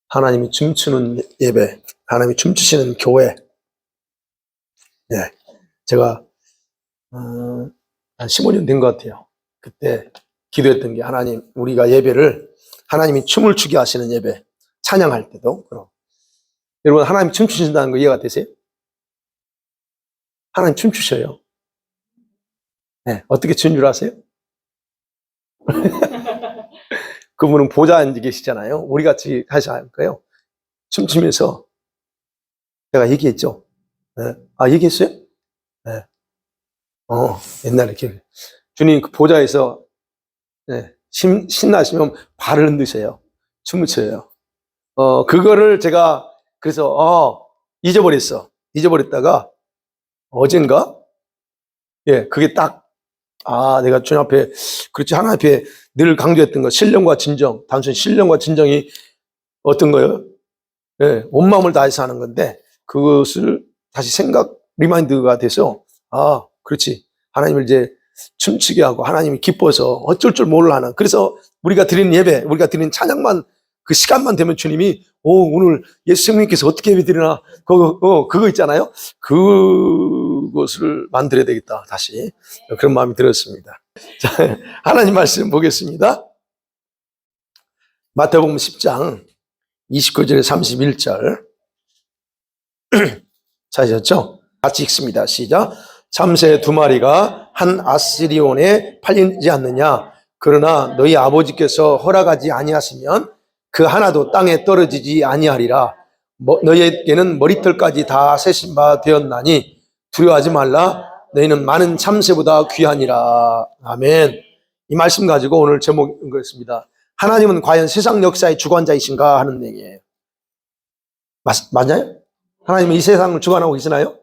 하나님이 춤추는 예배, 하나님이 춤추시는 교회. 네, 제가 한 15년 된 것 같아요. 그때 기도했던 게 하나님, 우리가 예배를 하나님이 춤을 추게 하시는 예배, 찬양할 때도 그럼. 여러분, 하나님 춤추신다는 거 이해가 되세요? 하나님 춤추셔요. 네, 어떻게 추는 줄 아세요? 그분은 보좌에 앉아 계시잖아요. 우리 같이 하지 않을까요? 춤추면서 제가 얘기했죠. 네. 아, 얘기했어요? 네. 옛날에 이렇게 주님 그 보좌에서 네, 신나시면 발을 흔드세요. 춤을 춰요. 그거를 제가 그래서 잊어버렸어. 잊어버렸다가 어젠가 예, 그게 딱 내가 주님 앞에 그렇지 하나님 앞에 늘 강조했던 거 신령과 진정, 단순히 신령과 진정이 어떤 거예요? 예, 온 마음을 다해서 하는 건데 그것을 다시 리마인드가 돼서 그렇지 하나님을 이제 춤추게 하고 하나님이 기뻐서 어쩔 줄 몰라 하는 그래서 우리가 드리는 예배, 우리가 드리는 찬양만 그 시간만 되면 주님이 오늘 예수님께서 어떻게 예배 드리나 그거 있잖아요. 그것을 만들어야 되겠다 다시 그런 마음이 들었습니다. 자, 하나님 말씀 보겠습니다. 마태복음 10장 29절 31절 찾으셨죠? 같이 읽습니다. 시작. 참새 2마리가 한 아스리온에 팔리지 않느냐? 그러나 너희 아버지께서 허락하지 아니하시면 그 하나도 땅에 떨어지지 아니하리라. 너희에게는 머리털까지 다 세신 바 되었나니 두려워하지 말라. 너희는 많은 참새보다 귀하니라. 아멘. 이 말씀 가지고 오늘 제목은 그렇습니다. 하나님은 과연 세상 역사의 주관자이신가 하는 얘기예요. 맞나요? 하나님은 이 세상을 주관하고 계시나요?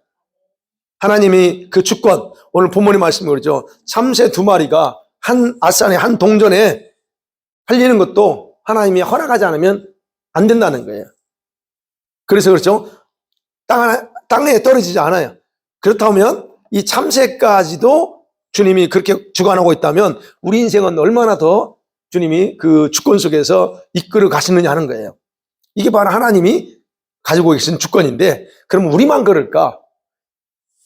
하나님이 그 주권, 오늘 본문의 말씀이 그러죠. 참새 2마리가 한 아산의 한 동전에 팔리는 것도 하나님이 허락하지 않으면 안 된다는 거예요. 그래서 그렇죠. 땅에 떨어지지 않아요. 그렇다면 이 참새까지도 주님이 그렇게 주관하고 있다면 우리 인생은 얼마나 더 주님이 그 주권 속에서 이끌어 가시느냐 하는 거예요. 이게 바로 하나님이 가지고 계신 주권인데 그럼 우리만 그럴까?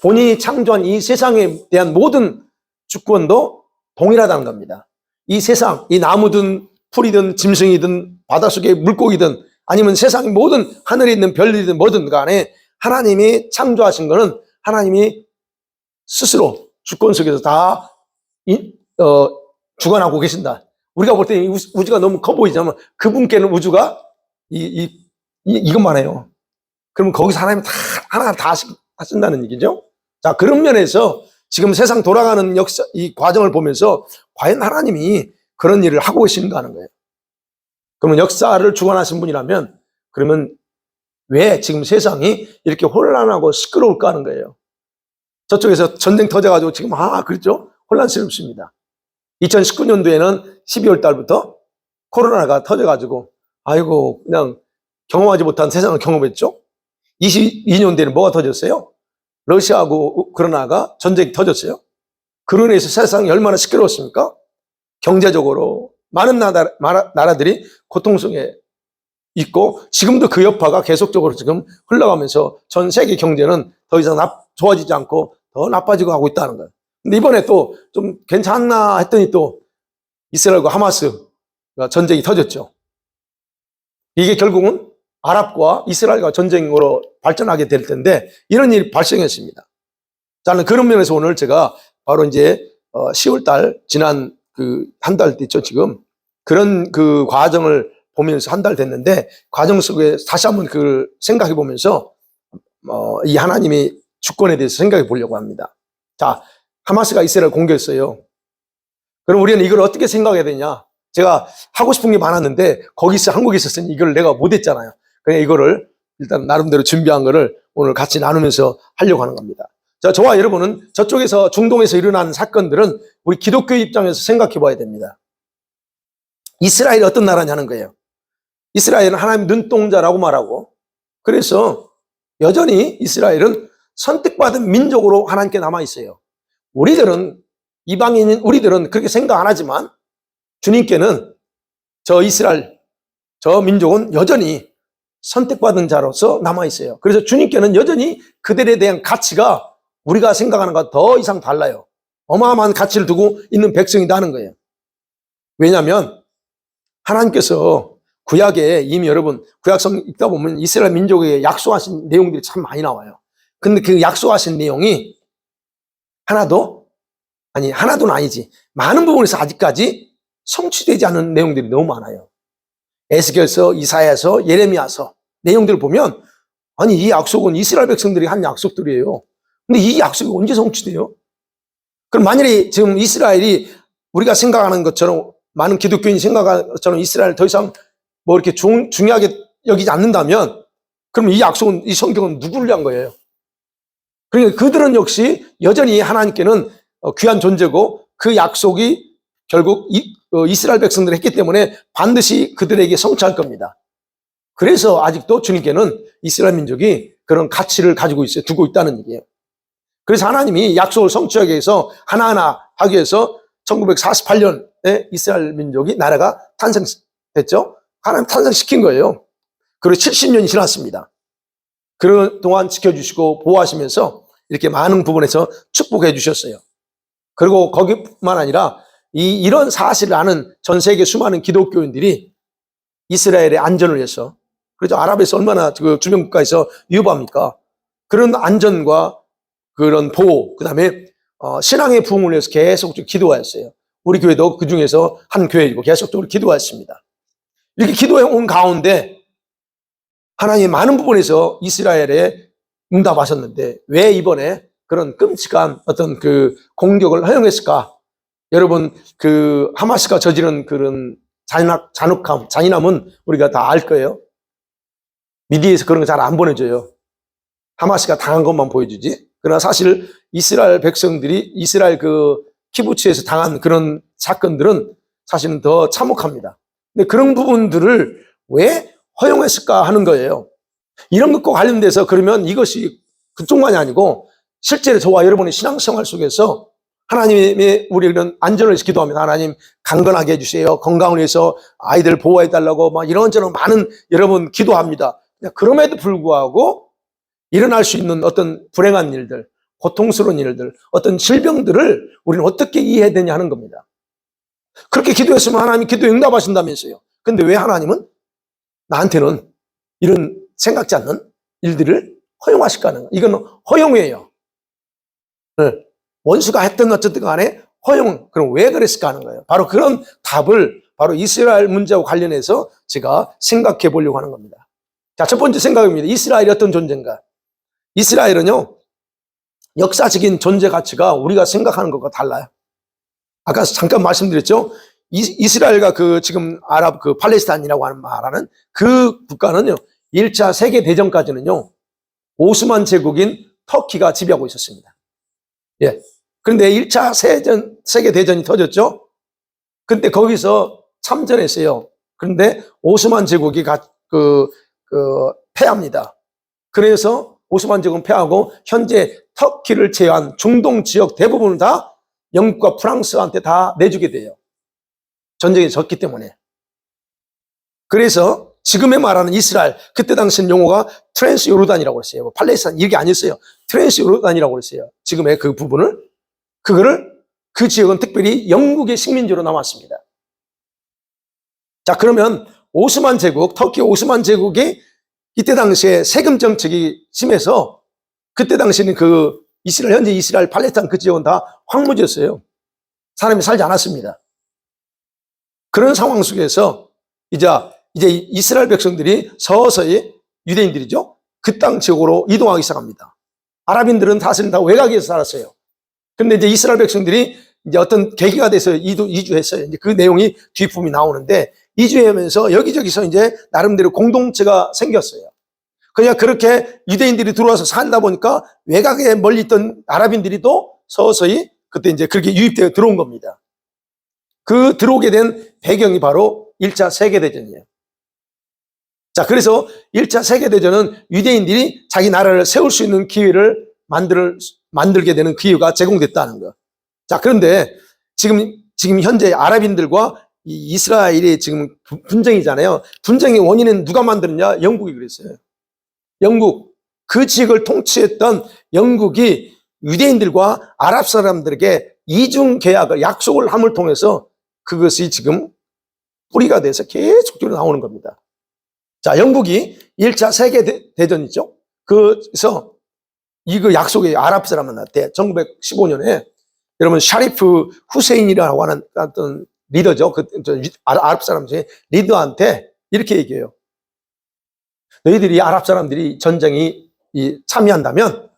본인이 창조한 이 세상에 대한 모든 주권도 동일하다는 겁니다. 이 세상, 이 나무든 풀이든 짐승이든 바닷속의 물고기든 아니면 세상의 모든 하늘에 있는 별들이든 뭐든 간에 하나님이 창조하신 거는 하나님이 스스로 주권 속에서 다 주관하고 계신다. 우리가 볼 때 우주가 너무 커 보이지만 그분께는 우주가 이것만 해요. 그러면 거기서 하나님이 하나 다 하신다는 얘기죠. 자, 그런 면에서 지금 세상 돌아가는 역사, 이 과정을 보면서 과연 하나님이 그런 일을 하고 계신가 하는 거예요. 그러면 역사를 주관하신 분이라면 그러면 왜 지금 세상이 이렇게 혼란하고 시끄러울까 하는 거예요. 저쪽에서 전쟁 터져가지고 지금 그렇죠? 혼란스럽습니다. 2019년도에는 12월 달부터 코로나가 터져가지고 아이고 그냥 경험하지 못한 세상을 경험했죠. 22년도에는 뭐가 터졌어요? 러시아하고 우크라이나가 전쟁이 터졌어요. 그로 인해서 세상이 얼마나 시끄러웠습니까? 경제적으로 많은 나라들이 고통 속에 있고 지금도 그 여파가 계속적으로 지금 흘러가면서 전 세계 경제는 더 이상 좋아지지 않고 더 나빠지고 하고 있다는 거예요. 근데 이번에 또 좀 괜찮나 했더니 또 이스라엘과 하마스가 전쟁이 터졌죠. 이게 결국은 아랍과 이스라엘과 전쟁으로 발전하게 될 텐데 이런 일이 발생했습니다. 저는 그런 면에서 오늘 제가 바로 이제 10월 달 지난 그 한 달 됐죠 지금 그런 그 과정을 보면서 한 달 됐는데 과정 속에 다시 한번 그걸 생각해 보면서 이 하나님의 주권에 대해서 생각해 보려고 합니다. 자, 하마스가 이스라엘 공격했어요. 그럼 우리는 이걸 어떻게 생각해야 되냐? 제가 하고 싶은 게 많았는데 거기서 한국에 있었으니 이걸 내가 못했잖아요. 그냥 이거를 일단 나름대로 준비한 거를 오늘 같이 나누면서 하려고 하는 겁니다. 자, 저와 여러분은 저쪽에서 중동에서 일어나는 사건들은 우리 기독교 입장에서 생각해 봐야 됩니다. 이스라엘이 어떤 나라냐는 거예요. 이스라엘은 하나님 눈동자라고 말하고 그래서 여전히 이스라엘은 선택받은 민족으로 하나님께 남아있어요. 우리들은 이방인인 우리들은 그렇게 생각 안 하지만 주님께는 저 이스라엘 저 민족은 여전히 선택받은 자로서 남아있어요. 그래서 주님께는 여전히 그들에 대한 가치가 우리가 생각하는 것과 더 이상 달라요. 어마어마한 가치를 두고 있는 백성이라는 거예요. 왜냐하면 하나님께서 구약에 이미 여러분 구약성 읽다 보면 이스라엘 민족에게 약속하신 내용들이 참 많이 나와요. 근데 그 약속하신 내용이 하나도는 아니지. 많은 부분에서 아직까지 성취되지 않은 내용들이 너무 많아요. 에스겔서, 이사야서, 예레미야서 내용들을 보면 아니 이 약속은 이스라엘 백성들이 한 약속들이에요. 근데 이 약속이 언제 성취돼요? 그럼 만약에 지금 이스라엘이 우리가 생각하는 것처럼 많은 기독교인이 생각하는 것처럼 이스라엘을 더 이상 뭐 이렇게 중요하게 여기지 않는다면 그럼 이 약속은 이 성경은 누구를 위한 거예요? 그러니까 그들은 역시 여전히 하나님께는 귀한 존재고 그 약속이 결국 이스라엘 백성들이 했기 때문에 반드시 그들에게 성취할 겁니다. 그래서 아직도 주님께는 이스라엘 민족이 그런 가치를 가지고 있어요. 두고 있다는 얘기예요. 그래서 하나님이 약속을 성취하기 위해서 하나하나 하기 위해서 1948년에 이스라엘 민족이 나라가 탄생됐죠. 하나님 탄생시킨 거예요. 그리고 70년이 지났습니다. 그동안 지켜주시고 보호하시면서 이렇게 많은 부분에서 축복해 주셨어요. 그리고 거기뿐만 아니라 이런 사실을 아는 전 세계 수많은 기독교인들이 이스라엘의 안전을 위해서, 그렇죠. 아랍에서 얼마나 그 주변 국가에서 위협합니까? 그런 안전과 그런 보호, 그 다음에 신앙의 부흥을 위해서 계속 기도하였어요. 우리 교회도 그 중에서 한 교회이고 계속적으로 기도하였습니다. 이렇게 기도해 온 가운데 하나님이 많은 부분에서 이스라엘에 응답하셨는데 왜 이번에 그런 끔찍한 어떤 그 공격을 허용했을까? 여러분 그 하마스가 저지른 그런 잔인함은 우리가 다 알 거예요. 미디어에서 그런 거 잘 안 보내줘요. 하마스가 당한 것만 보여주지. 그러나 사실 이스라엘 백성들이 이스라엘 그 키부츠에서 당한 그런 사건들은 사실은 더 참혹합니다. 근데 그런 부분들을 왜 허용했을까 하는 거예요. 이런 것과 관련돼서 그러면 이것이 그쪽만이 아니고 실제로 저와 여러분의 신앙생활 속에서 하나님의 우리는 안전을 위해서 기도합니다. 하나님 강건하게 해주세요. 건강을 위해서 아이들 보호해달라고 막 이런저런 많은 여러분 기도합니다. 그럼에도 불구하고 일어날 수 있는 어떤 불행한 일들, 고통스러운 일들, 어떤 질병들을 우리는 어떻게 이해해야 되냐 하는 겁니다. 그렇게 기도했으면 하나님이 기도에 응답하신다면서요. 근데 왜 하나님은 나한테는 이런 생각지 않는 일들을 허용하실까 하는 거예요. 이건 허용이에요. 네. 원수가 했든 어쨌든 간에 허용, 그럼 왜 그랬을까 하는 거예요. 바로 그런 답을 바로 이스라엘 문제와 관련해서 제가 생각해 보려고 하는 겁니다. 자, 첫 번째 생각입니다. 이스라엘이 어떤 존재인가? 이스라엘은요, 역사적인 존재 가치가 우리가 생각하는 것과 달라요. 아까 잠깐 말씀드렸죠? 이스라엘과 그 지금 아랍 그 팔레스타인이라고 하는 말하는 그 국가는요, 1차 세계대전까지는요, 오스만 제국인 터키가 지배하고 있었습니다. 예. 그런데 1차 세계대전이 터졌죠? 근데 거기서 참전했어요. 그런데 오스만 제국이 패합니다. 그래서 오스만 제국은 패하고 현재 터키를 제외한 중동 지역 대부분을 다 영국과 프랑스한테 다 내주게 돼요. 전쟁에 졌기 때문에. 그래서 지금의 말하는 이스라엘, 그때 당시는 용어가 트랜스 요르단이라고 했어요. 뭐 팔레스타인 이게 아니었어요. 트랜스 요르단이라고 했어요. 지금의 그 부분을. 그 지역은 특별히 영국의 식민지로 남았습니다. 자, 그러면 오스만 제국, 터키 오스만 제국이 이때 당시에 세금 정책이 심해서 그때 당시에는 그 현재 이스라엘, 팔레스타인 그 지역은 다 황무지였어요. 사람이 살지 않았습니다. 그런 상황 속에서 이제 이스라엘 백성들이 서서히 유대인들이죠. 그 땅 지역으로 이동하기 시작합니다. 아랍인들은 사실은 다 외곽에서 살았어요. 그런데 이제 이스라엘 백성들이 이제 어떤 계기가 돼서 이주했어요. 이제 그 내용이 뒷부분이 나오는데 이주하면서 여기저기서 이제 나름대로 공동체가 생겼어요. 그냥 그렇게 유대인들이 들어와서 살다 보니까 외곽에 멀리 있던 아랍인들이 또 서서히 그때 이제 그렇게 유입되어 들어온 겁니다. 그 들어오게 된 배경이 바로 1차 세계대전이에요. 자, 그래서 1차 세계대전은 유대인들이 자기 나라를 세울 수 있는 기회를 만들게 되는 기회가 제공됐다는 거. 자, 그런데 지금 현재 아랍인들과 이스라엘이 지금 분쟁이잖아요. 분쟁의 원인은 누가 만드느냐? 영국이 그랬어요. 영국, 그 지역을 통치했던 영국이 유대인들과 아랍 사람들에게 이중 계약을, 약속을 함을 통해서 그것이 지금 뿌리가 돼서 계속적으로 나오는 겁니다. 자, 영국이 1차 세계대전이죠. 그래서 이거 약속에 아랍 사람한테 1915년에 여러분 샤리프 후세인이라고 하는 어떤 리더죠. 그 아랍 사람 중에 리더한테 이렇게 얘기해요. 너희들이 아랍 사람들이 전쟁이 참여한다면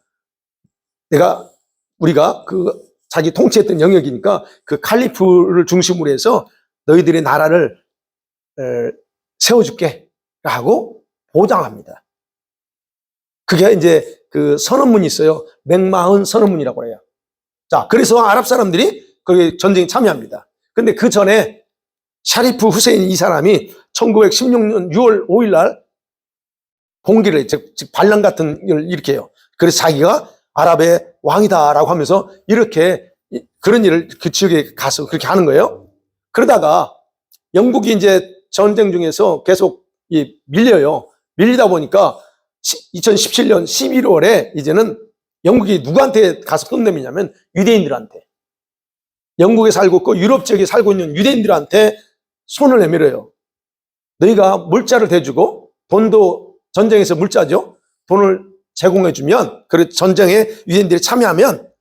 우리가 그 자기 통치했던 영역이니까 그 칼리프를 중심으로 해서 너희들의 나라를 세워줄게 라고 보장합니다. 그게 이제 그 선언문이 있어요. 맥마흔 선언문이라고 해요. 자, 그래서 아랍 사람들이 거기 전쟁에 참여합니다. 근데 그 전에 샤리프 후세인 이 사람이 1916년 6월 5일 날 봉기를, 즉 반란 같은 걸 이렇게 해요. 그래서 자기가 아랍의 왕이다라고 하면서 이렇게 그런 일을 그 지역에 가서 그렇게 하는 거예요. 그러다가 영국이 이제 전쟁 중에서 계속 밀려요. 밀리다 보니까 2017년 11월에 이제는 영국이 누구한테 가서 손 내미냐면 유대인들한테, 영국에 살고 있고 유럽 지역에 살고 있는 유대인들한테 손을 내밀어요. 너희가 물자를 대주고, 돈도 전쟁에서 물자죠. 돈을 제공해주면, 그 전쟁에 유대인들이 참여하면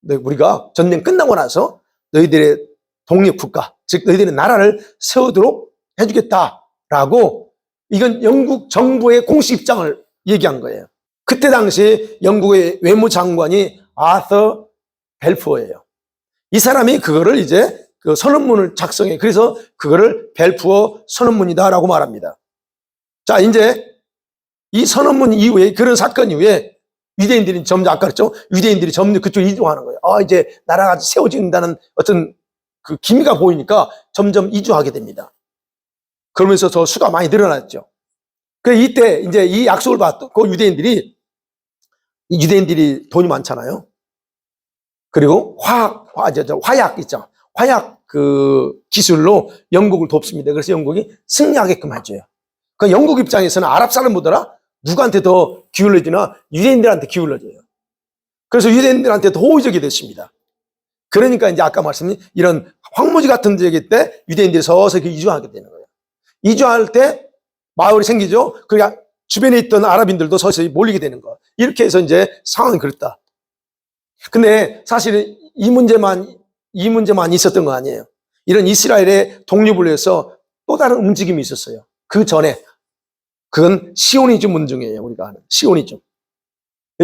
우리가 전쟁 끝나고 나서 너희들의 독립국가, 즉 너희들의 나라를 세우도록 해주겠다라고, 이건 영국 정부의 공식 입장을 얘기한 거예요. 그때 당시 영국의 외무장관이 아서 벨푸어예요. 이 사람이 그거를 이제 그 선언문을 작성해. 그래서 그거를 벨푸어 선언문이다라고 말합니다. 자, 이제 이 선언문 이후에, 그런 사건 이후에 유대인들이 점점, 아까 그랬죠? 유대인들이 점점 그쪽으로 이주하는 거예요. 이제 나라가 세워진다는 어떤 그 기미가 보이니까 점점 이주하게 됩니다. 그러면서 더 수가 많이 늘어났죠. 그 이때 이제 이 약속을 받고 그 유대인들이 돈이 많잖아요. 그리고 화약 있죠. 화약 그 기술로 영국을 돕습니다. 그래서 영국이 승리하게끔 해줘요. 그 영국 입장에서는 아랍 사람보다 누구한테 더 기울어지나? 유대인들한테 기울어져요. 그래서 유대인들한테 더 호의적이 됐습니다. 그러니까 이제 아까 말씀드린 이런 황무지 같은 지역 때 유대인들이 서서히 이주하게 되는 거예요. 이주할 때 마을이 생기죠. 그러니까 주변에 있던 아랍인들도 서서히 몰리게 되는 거. 이렇게 해서 이제 상황이 그렇다. 근데 사실은 이 문제만 있었던 거 아니에요. 이런 이스라엘의 독립을 위해서 또 다른 움직임이 있었어요. 그 전에. 그건 시오니즘 운동이에요. 우리가 아는 시오니즘.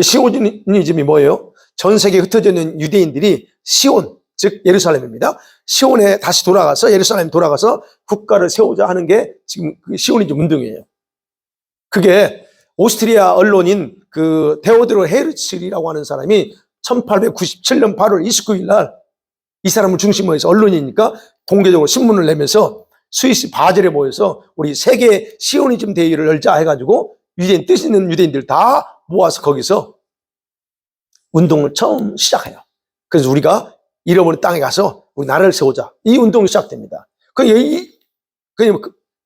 시오니즘이 뭐예요? 전 세계에 흩어져 있는 유대인들이 시온, 즉 예루살렘입니다. 시온에 다시 돌아가서, 예루살렘 돌아가서 국가를 세우자 하는 게 지금 그 시오니즘 운동이에요. 그게 오스트리아 언론인 그 데오드로 헤르츠리라고 하는 사람이 1897년 8월 29일 날 이 사람을 중심으로 해서, 언론이니까 공개적으로 신문을 내면서 스위스 바젤에 모여서 우리 세계 시오니즘 대회를 열자 해가지고 유대인, 뜻 있는 유대인들 다 모아서 거기서 운동을 처음 시작해요. 그래서 우리가 잃어버린 땅에 가서 우리 나라를 세우자. 이 운동이 시작됩니다. 그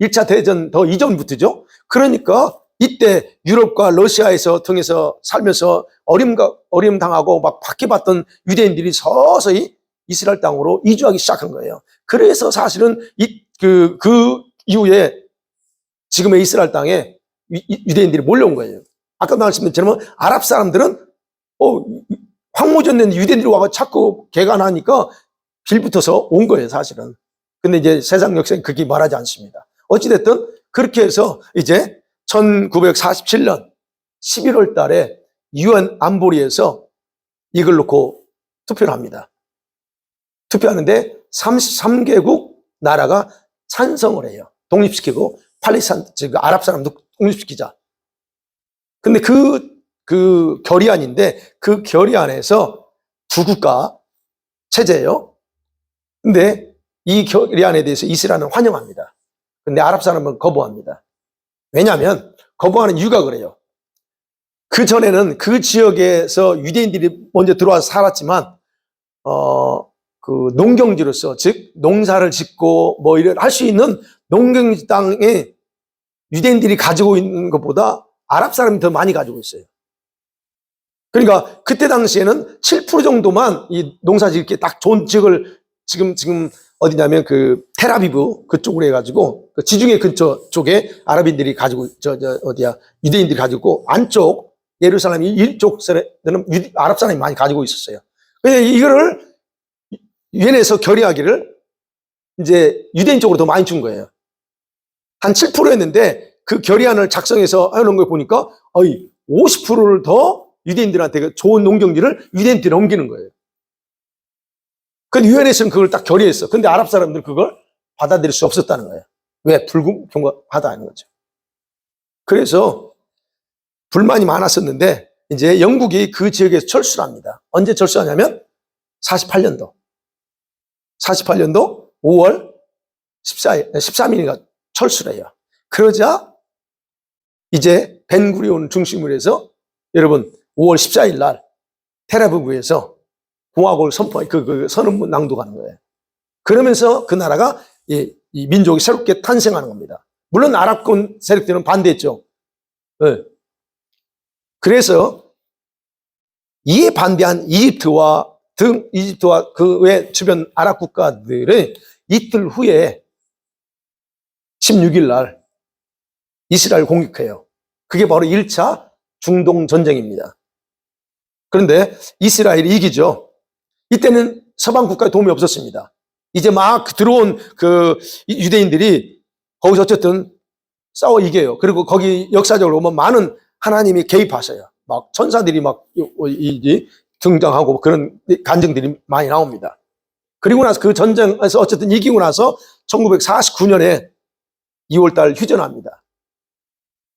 1차 대전 더 이전부터죠. 그러니까 이때 유럽과 러시아에서 통해서 살면서 어려움 당하고 막 박해받던 유대인들이 서서히 이스라엘 땅으로 이주하기 시작한 거예요. 그래서 사실은 그 이후에 지금의 이스라엘 땅에 유대인들이 몰려온 거예요. 아까 말씀드렸지만 아랍 사람들은 황무전된 유대인들이 와서 자꾸 개간하니까 빌붙어서 온 거예요, 사실은. 근데 이제 세상 역사는 그렇게 말하지 않습니다. 어찌됐든 그렇게 해서 이제 1947년 11월 달에 유엔 안보리에서 이걸 놓고 투표를 합니다. 투표하는데 33개국 나라가 찬성을 해요. 독립시키고 팔레스타인, 즉 아랍 사람도 독립시키자. 근데 그 결의안인데, 그 결의안에서 두 국가 체제예요. 근데 이 결의안에 대해서 이스라엘은 환영합니다. 근데 아랍 사람은 거부합니다. 왜냐하면 거부하는 이유가 그래요. 그 전에는 그 지역에서 유대인들이 먼저 들어와서 살았지만 그 농경지로서, 즉 농사를 짓고 뭐 이런 할 수 있는 농경지 땅에 유대인들이 가지고 있는 것보다 아랍 사람이 더 많이 가지고 있어요. 그러니까 그때 당시에는 7% 정도만 이 농사 짓기에 딱 좋은 지역을 지금 어디냐면 그 텔아비브 그쪽으로 해가지고 그 지중해 근처 쪽에 아랍인들이 가지고 유대인들이 가지고 안쪽 예루살렘 이쪽 세대는 아랍 사람이 많이 가지고 있었어요. 근데 이거를 유엔에서 결의하기를 이제 유대인 쪽으로 더 많이 준 거예요. 한 7%였는데 그 결의안을 작성해서 해놓은 걸 보니까 50%를 더 유대인들한테 좋은 농경지를 유대인들이 넘기는 거예요. 근데 유엔에서는 그걸 딱 결의했어. 근데 아랍 사람들은 그걸 받아들일 수 없었다는 거예요. 왜? 불공평하다는 거죠. 그래서 불만이 많았었는데 이제 영국이 그 지역에서 철수를 합니다. 언제 철수하냐면 48년도 5월 13일인가 철수를 해요. 그러자 이제 벤구리온 중심으로 해서 여러분 5월 14일 날 텔아비브에서 공화국을 그 선언문 낭독하는 거예요. 그러면서 그 나라가 이 민족이 새롭게 탄생하는 겁니다. 물론 아랍권 세력들은 반대했죠. 네. 그래서 이에 반대한 이집트와 그 외 주변 아랍 국가들은 이틀 후에 16일 날 이스라엘 공격해요. 그게 바로 1차 중동 전쟁입니다. 그런데 이스라엘이 이기죠. 이때는 서방 국가의 도움이 없었습니다. 이제 막 들어온 그 유대인들이 거기서 어쨌든 싸워 이겨요. 그리고 거기 역사적으로 보면 많은 하나님이 개입하셔요. 막 천사들이 막 등장하고 그런 간증들이 많이 나옵니다. 그리고 나서 그 전쟁에서 어쨌든 이기고 나서 1949년에 2월달 휴전합니다.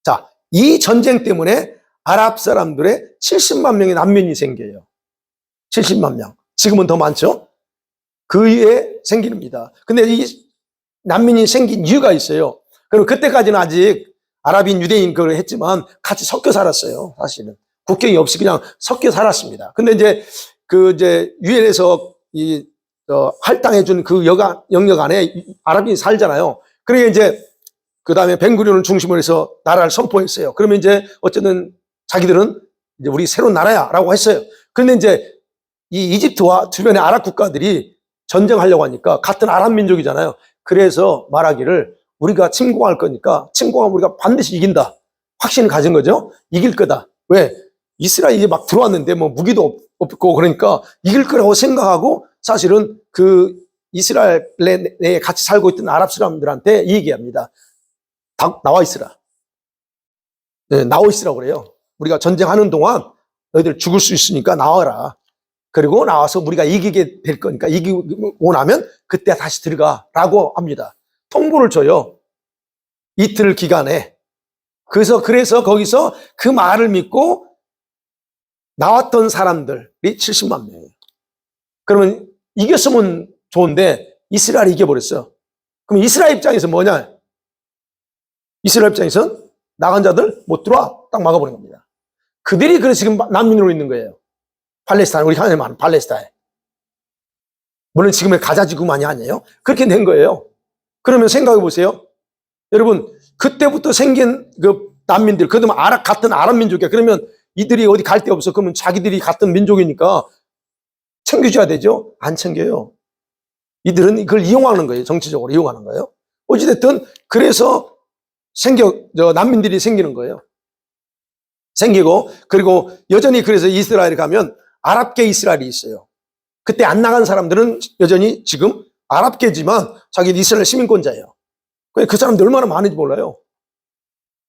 자, 이 전쟁 때문에 아랍 사람들의 70만 명의 난민이 생겨요. 70만 명. 지금은 더 많죠? 그 이후에 생깁니다. 근데 이 난민이 생긴 이유가 있어요. 그리고 그때까지는 아직 아랍인, 유대인 그걸 했지만 같이 섞여 살았어요. 사실은. 국경이 없이 그냥 섞여 살았습니다. 근데 이제 유엔에서 할당해준 그 영역 안에 아랍인이 살잖아요. 그러니까 이제 그 다음에 벤구리온을 중심으로 해서 나라를 선포했어요. 그러면 이제 어쨌든 자기들은 이제 우리 새로운 나라야 라고 했어요. 그런데 이제 이 이집트와 주변의 아랍 국가들이 전쟁하려고 하니까 같은 아랍 민족이잖아요. 그래서 말하기를 우리가 침공할 거니까 침공하면 우리가 반드시 이긴다. 확신을 가진 거죠. 이길 거다. 왜? 이스라엘이 막 들어왔는데 뭐 무기도 없고 그러니까 이길 거라고 생각하고 사실은 그 이스라엘 내에 같이 살고 있던 아랍 사람들한테 이 얘기합니다. 나와 있으라. 네, 나와 있으라고 그래요. 우리가 전쟁하는 동안 너희들 죽을 수 있으니까 나와라. 그리고 나와서 우리가 이기게 될 거니까 이기고 나면 그때 다시 들어가라고 합니다. 통보를 줘요. 이틀 기간에. 그래서 거기서 그 말을 믿고 나왔던 사람들이 70만 명이에요. 그러면 이겼으면 좋은데 이스라엘이 이겨버렸어. 그럼 이스라엘 입장에서 뭐냐? 이스라엘 입장에서는 나간 자들 못 들어와. 딱 막아버린 겁니다. 그들이 그래서 지금 난민으로 있는 거예요. 팔레스타인, 우리 하나님 말하는 팔레스타인. 물론 지금의 가자 지구만이 아니에요. 그렇게 된 거예요. 그러면 생각해 보세요. 여러분, 그때부터 생긴 그 난민들, 그러면 같은 아랍 민족이야. 그러면 이들이 어디 갈 데 없어. 그러면 자기들이 같은 민족이니까 챙겨줘야 되죠? 안 챙겨요. 이들은 그걸 이용하는 거예요. 정치적으로 이용하는 거예요. 어찌됐든, 그래서 난민들이 생기는 거예요. 생기고, 그리고 여전히 그래서 이스라엘에 가면 아랍계 이스라엘이 있어요. 그때 안 나간 사람들은 여전히 지금 아랍계지만 자기는 이스라엘 시민권자예요. 그 사람들 얼마나 많은지 몰라요.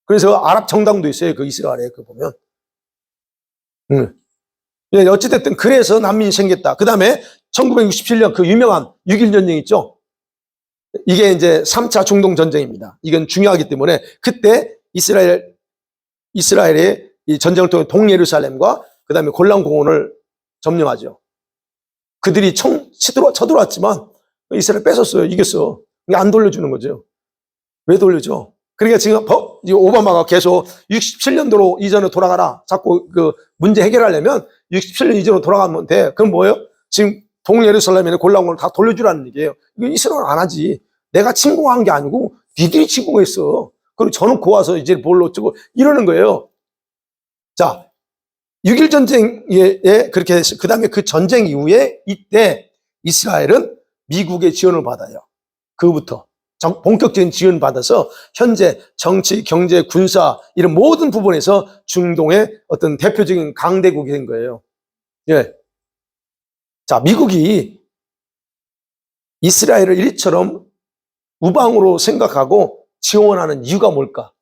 그래서 아랍 정당도 있어요. 그 이스라엘에 그 보면. 어찌됐든 그래서 난민이 생겼다. 그 다음에 1967년 그 유명한 6.1 전쟁 있죠. 이게 이제 3차 중동 전쟁입니다. 이건 중요하기 때문에 그때 이스라엘의 이 전쟁을 통해 동예루살렘과 그 다음에 골란 공원을 점령하죠. 그들이 쳐들어왔지만 이스라엘 뺏었어요. 이겼어. 안 돌려주는 거죠. 왜 돌려줘? 그러니까 지금 오바마가 계속 67년도로 이전으로 돌아가라. 자꾸 그 문제 해결하려면 67년 이전으로 돌아가면 돼. 그럼 뭐예요? 지금 동예루살렘에 골라온 걸 다 돌려주라는 얘기예요. 이거 이스라엘은 안 하지. 내가 침공한 게 아니고 니들이 침공했어. 그리고 저놓고 와서 이제 뭘로 어쩌고 이러는 거예요. 자, 6.1 전쟁에 그렇게 했어요. 그 다음에 그 전쟁 이후에 이때 이스라엘은 미국의 지원을 받아요. 그부터 본격적인 지원 받아서 현재 정치, 경제, 군사 이런 모든 부분에서 중동의 어떤 대표적인 강대국이 된 거예요. 예. 자, 미국이 이스라엘을 이처럼 우방으로 생각하고 지원하는 이유가 뭘까?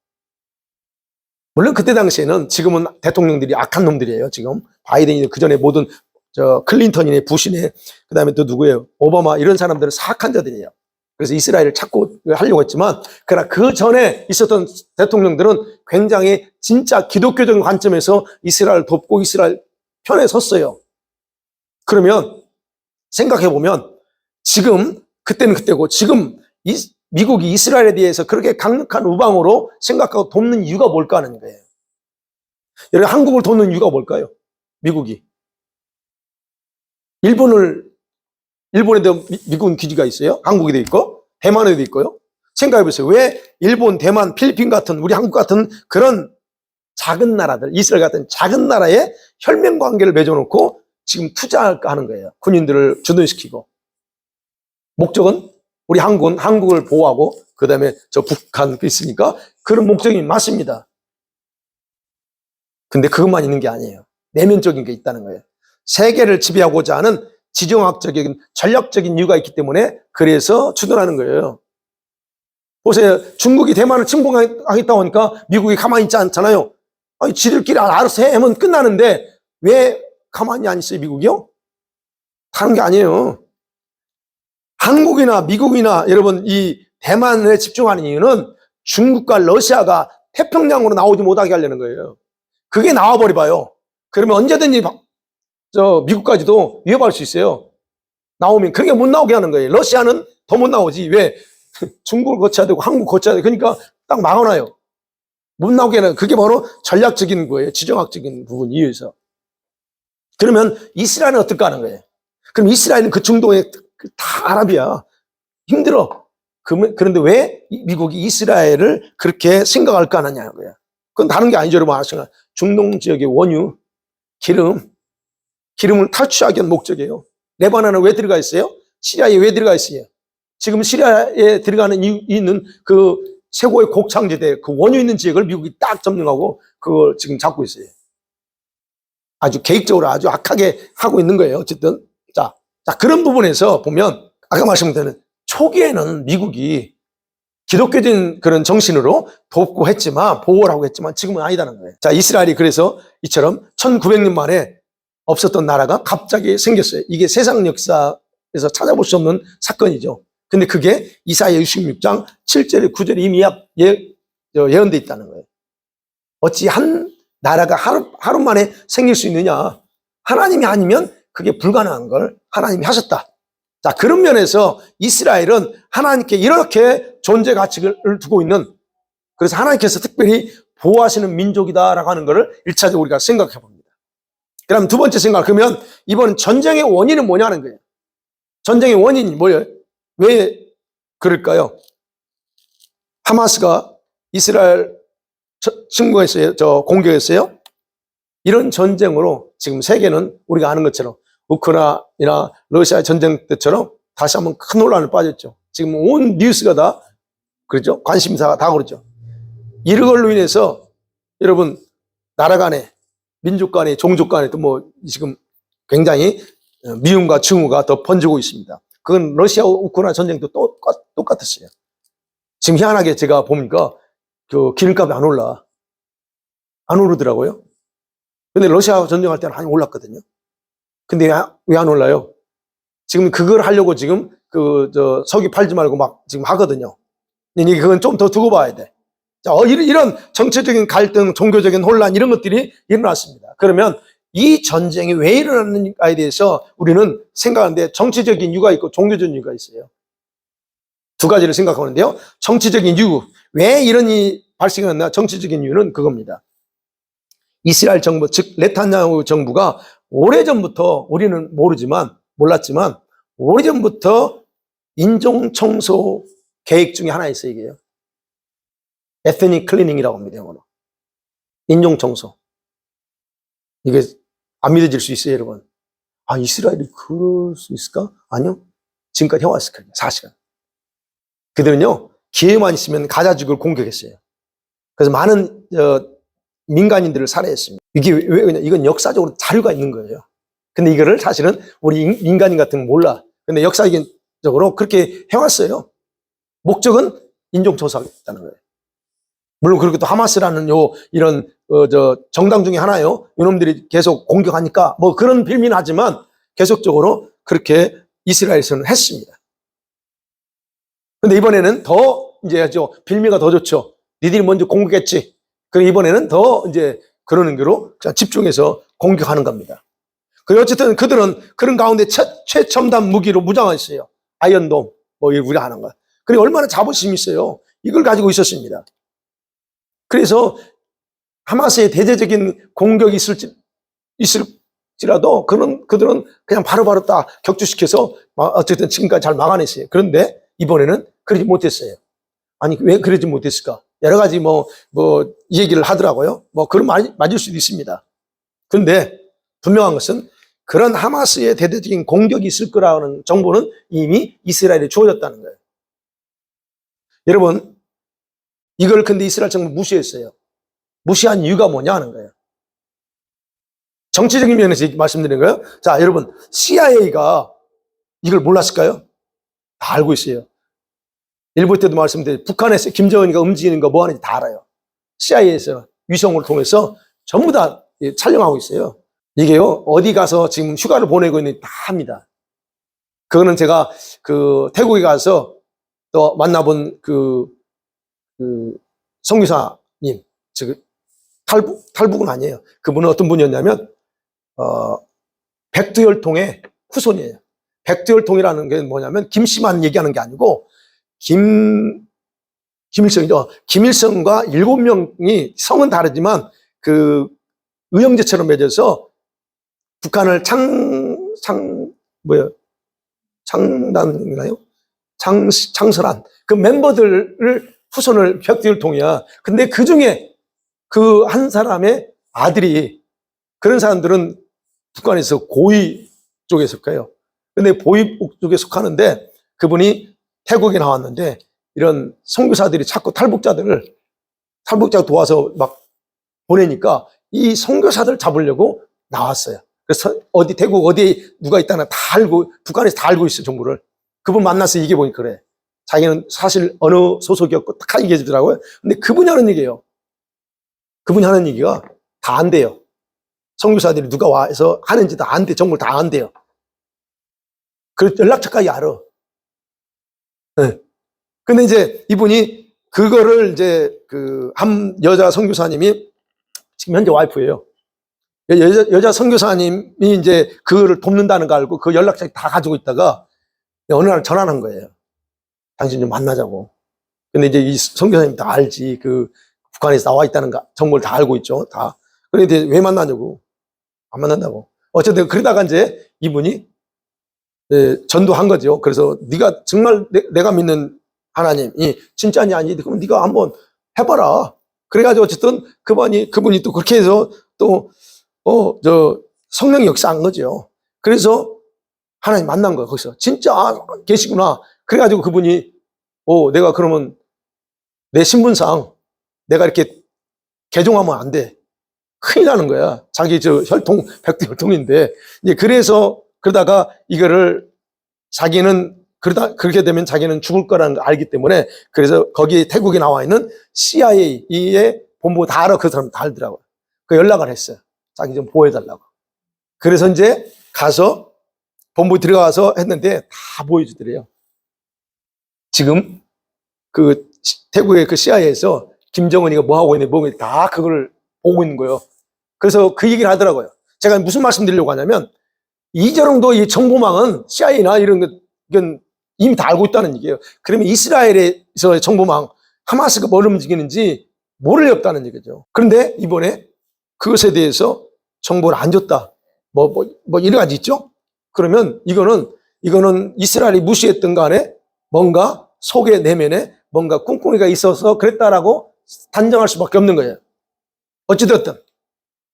물론 그때 당시에는 지금은 대통령들이 악한 놈들이에요. 지금 바이든이 그 전에 모든 클린턴이네, 부시네, 그 다음에 또 누구예요? 오바마 이런 사람들은 사악한 자들이에요. 그래서 이스라엘을 찾고 하려고 했지만, 그러나 그 전에 있었던 대통령들은 굉장히 진짜 기독교적인 관점에서 이스라엘을 돕고 이스라엘 편에 섰어요. 그러면 생각해 보면 지금 그때는 그때고 지금 미국이 이스라엘에 대해서 그렇게 강력한 우방으로 생각하고 돕는 이유가 뭘까 하는 거예요. 여러분, 한국을 돕는 이유가 뭘까요? 미국이 일본에도 미군 기지가 있어요. 한국에도 있고 대만에도 있고요. 생각해 보세요. 왜 일본, 대만, 필리핀 같은 우리 한국 같은 그런 작은 나라들, 이스라엘 같은 작은 나라에 혈맹 관계를 맺어놓고 지금 투자할까 하는 거예요. 군인들을 주둔시키고. 목적은 우리 한국은 한국을 보호하고 그 다음에 저 북한 있으니까 그런 목적이 맞습니다. 근데 그것만 있는 게 아니에요. 내면적인 게 있다는 거예요. 세계를 지배하고자 하는 지정학적인 전략적인 이유가 있기 때문에 그래서 주둔하는 거예요. 보세요. 중국이 대만을 침공하겠다고 하니까 미국이 가만히 있지 않잖아요. 아니, 지들끼리 알아서 하면 끝나는데 왜 가만히 안 있어요, 미국이요? 다른 게 아니에요. 한국이나 미국이나 여러분 이 대만에 집중하는 이유는 중국과 러시아가 태평양으로 나오지 못하게 하려는 거예요. 그게 나와버려 봐요. 그러면 언제든지 미국까지도 위협할 수 있어요. 나오면 그게 못 나오게 하는 거예요. 러시아는 더 못 나오지. 왜? 중국을 거쳐야 되고 한국 거쳐야 되고 그러니까 딱 막아놔요. 못 나오게 하는 그게 바로 전략적인 거예요. 지정학적인 부분 이유에서. 그러면 이스라엘은 어떨까 하는 거예요. 그럼 이스라엘은 그 중동에 다 아랍이야. 힘들어. 그런데 왜 미국이 이스라엘을 그렇게 생각할까 하느냐는 거예요. 그건 다른 게 아니죠, 여러분. 아시나? 중동 지역의 원유, 기름을 탈취하기 위한 목적이에요. 레바논은 왜 들어가 있어요? 시리아에 왜 들어가 있어요? 지금 시리아에 들어가는 있는 그 최고의 곡창지대, 그 원유 있는 지역을 미국이 딱 점령하고 그걸 지금 잡고 있어요. 아주 계획적으로 아주 악하게 하고 있는 거예요. 어쨌든. 자, 그런 부분에서 보면 아까 말씀드린 초기에는 미국이 기독교적인 그런 정신으로 돕고 했지만 보호라고 했지만 지금은 아니다는 거예요. 자, 이스라엘이 그래서 이처럼 1900년 만에 없었던 나라가 갑자기 생겼어요. 이게 세상 역사에서 찾아볼 수 없는 사건이죠. 근데 그게 이사야 66장 7절에 9절에 이미 예언되어 있다는 거예요. 어찌 한 나라가 하루 만에 생길 수 있느냐. 하나님이 아니면 그게 불가능한 걸 하나님이 하셨다. 자, 그런 면에서 이스라엘은 하나님께 이렇게 존재 가치를 두고 있는, 그래서 하나님께서 특별히 보호하시는 민족이다라고 하는 것을 1차적으로 우리가 생각해 봅니다. 그럼 두 번째 생각, 그러면 이번 전쟁의 원인은 뭐냐는 거예요. 전쟁의 원인이 뭐예요? 왜 그럴까요? 하마스가 이스라엘 침공했어요. 공격했어요. 이런 전쟁으로 지금 세계는 우리가 아는 것처럼 우크라이나 러시아 전쟁 때처럼 다시 한번 큰 혼란을 빠졌죠. 지금 온 뉴스가 다 그렇죠. 관심사가 다 그렇죠. 이걸로 인해서 여러분 나라 간에 민족 간에 종족 간에 또 뭐 지금 굉장히 미움과 증오가 더 번지고 있습니다. 그건 러시아 우크라이나 전쟁도 똑같았어요. 지금 희한하게 제가 보니까 그 기름값이 안 오르더라고요. 근데 러시아 전쟁할 때는 많이 올랐거든요. 근데 왜 안 올라요? 지금 그걸 하려고 지금 석유 팔지 말고 막 지금 하거든요. 근데 그건 좀 더 두고 봐야 돼. 자, 이런 정치적인 갈등, 종교적인 혼란 이런 것들이 일어났습니다. 그러면 이 전쟁이 왜 일어났는가에 대해서 우리는 생각하는데 정치적인 이유가 있고 종교적인 이유가 있어요. 두 가지를 생각하는데요. 정치적인 이유, 왜 이런 일이 발생했나? 정치적인 이유는 그겁니다. 이스라엘 정부, 즉 네탄야후 정부가 오래전부터 우리는 모르지만 몰랐지만 오래전부터 인종청소 계획 중에 하나 있어요, 이게요. 에스닉 클리닝이라고 합니다, 영어로. 인종청소. 이게 안 믿어질 수 있어요, 여러분. 아, 이스라엘이 그럴 수 있을까? 아니요. 지금까지 해왔을 거예요, 사실은. 그들은요, 기회만 있으면 가자지구를 공격했어요. 그래서 많은 민간인들을 살해했습니다. 이게 왜 그러냐? 이건 역사적으로 자료가 있는 거예요. 근데 이거를 사실은 우리 민간인 같은 건 몰라. 근데 역사적으로 그렇게 해왔어요. 목적은 인종조사하겠다는 거예요. 물론 그렇게 또 하마스라는 이런 정당 중에 하나요. 이놈들이 계속 공격하니까 뭐 그런 빌미는 하지만 계속적으로 그렇게 이스라엘에서는 했습니다. 근데 이번에는 더 이제 빌미가 더 좋죠. 니들이 먼저 공격했지. 그럼 이번에는 더 이제 그러는 거로 집중해서 공격하는 겁니다. 그리고 어쨌든 그들은 그런 가운데 최첨단 무기로 무장했어요. 아이언돔, 뭐 우리가 하는 거. 그리고 얼마나 자부심이 있어요. 이걸 가지고 있었습니다. 그래서 하마스의 대대적인 공격이 있을지라도 그들은 그냥 바로바로 딱 격추시켜서 어쨌든 지금까지 잘 막아냈어요. 그런데 이번에는 그러지 못했어요. 아니, 왜 그러지 못했을까? 여러 가지 이 얘기를 하더라고요. 그런 말이 맞을 수도 있습니다. 그런데 분명한 것은 그런 하마스의 대대적인 공격이 있을 거라는 정보는 이미 이스라엘에 주어졌다는 거예요. 여러분, 이걸 근데 이스라엘 정부 무시했어요. 무시한 이유가 뭐냐 하는 거예요. 정치적인 면에서 말씀드리는 거예요. 자, 여러분, CIA가 이걸 몰랐을까요? 다 알고 있어요. 일부 때도 말씀드렸는데 북한에서 김정은이가 움직이는 거 뭐 하는지 다 알아요. CIA에서 위성을 통해서 전부 다 촬영하고 있어요. 이게요, 어디 가서 지금 휴가를 보내고 있는 다 합니다. 그거는 제가 태국에 가서 또 만나본 선교사님, 즉 탈북은 아니에요. 그분은 어떤 분이었냐면 백두혈통의 후손이에요. 백두혈통이라는 게 뭐냐면 김씨만 얘기하는 게 아니고 김일성이죠. 김일성과 7명이 성은 다르지만 의형제처럼 맺어서 북한을 창단인가요? 창설한 그 멤버들을 후손을 백두혈통이야. 근데 그 중에 그 한 사람의 아들이, 그런 사람들은 북한에서 고위 쪽에 속해요. 근데 보위 쪽에 속하는데 그분이 태국에 나왔는데 이런 선교사들이 자꾸 탈북자 도와서 막 보내니까 이 선교사들 잡으려고 나왔어요. 그래서 태국 어디에 누가 있다나 다 알고, 북한에서 다 알고 있어요, 정보를. 그분 만나서 얘기해 보니까 그래. 자기는 사실 어느 소속이었고 딱 얘기해 주더라고요. 근데 그분이 하는 얘기예요. 그분이 하는 얘기가 다 안 돼요. 선교사들이 누가 와서 하는지 다 안 돼. 정보를 다 안 돼요. 그 연락처까지 알아. 네. 근데 이제 이분이 그거를 이제 한 여자 선교사님이 지금 현재 와이프예요. 여자 선교사님이 이제 그거를 돕는다는 거 알고 그 연락처 다 가지고 있다가 어느 날 전화한 거예요. 당신 좀 만나자고. 근데 이제 이 선교사님 다 알지. 북한에서 나와 있다는 정보를 다 알고 있죠. 다. 그런데 왜 만나냐고. 안 만난다고. 어쨌든 그러다가 이제 이분이 전도한 거죠. 그래서 네가 정말 내가 믿는 하나님이 진짜냐 아니지, 그럼 네가 한번 해봐라. 그래가지고 어쨌든 그분이 또 그렇게 해서 또 성령이 역사한 거죠. 그래서 하나님 만난 거예요. 거기서 진짜 계시구나. 그래가지고 그분이 내가 그러면 내 신분상 내가 이렇게 개종하면 안 돼. 큰일 나는 거야. 자기 백두혈통인데. 이제 그러다가 이거를 자기는 그렇게 되면 자기는 죽을 거라는 걸 알기 때문에, 그래서 거기 태국에 나와 있는 CIA의 본부 다 알아. 그 사람 다 알더라고요. 그 연락을 했어요. 자기 좀 보여달라고. 그래서 이제 가서 본부에 들어가서 했는데 다 보여주더래요. 지금 태국의 CIA에서 김정은이가 뭐 하고 있는지 다 그걸 보고 있는 거예요. 그래서 그 얘기를 하더라고요. 제가 무슨 말씀 드리려고 하냐면, 이 정도 이 정보망은 CIA나 이건 이미 다 알고 있다는 얘기예요. 그러면 이스라엘에서의 정보망, 하마스가 뭘 움직이는지 모를 리 없다는 얘기죠. 그런데 이번에 그것에 대해서 정보를 안 줬다. 여러 가지 있죠? 그러면 이거는 이스라엘이 무시했던 간에 뭔가 속에 내면에 뭔가 꿍꿍이가 있어서 그랬다라고 단정할 수밖에 없는 거예요. 어찌됐든.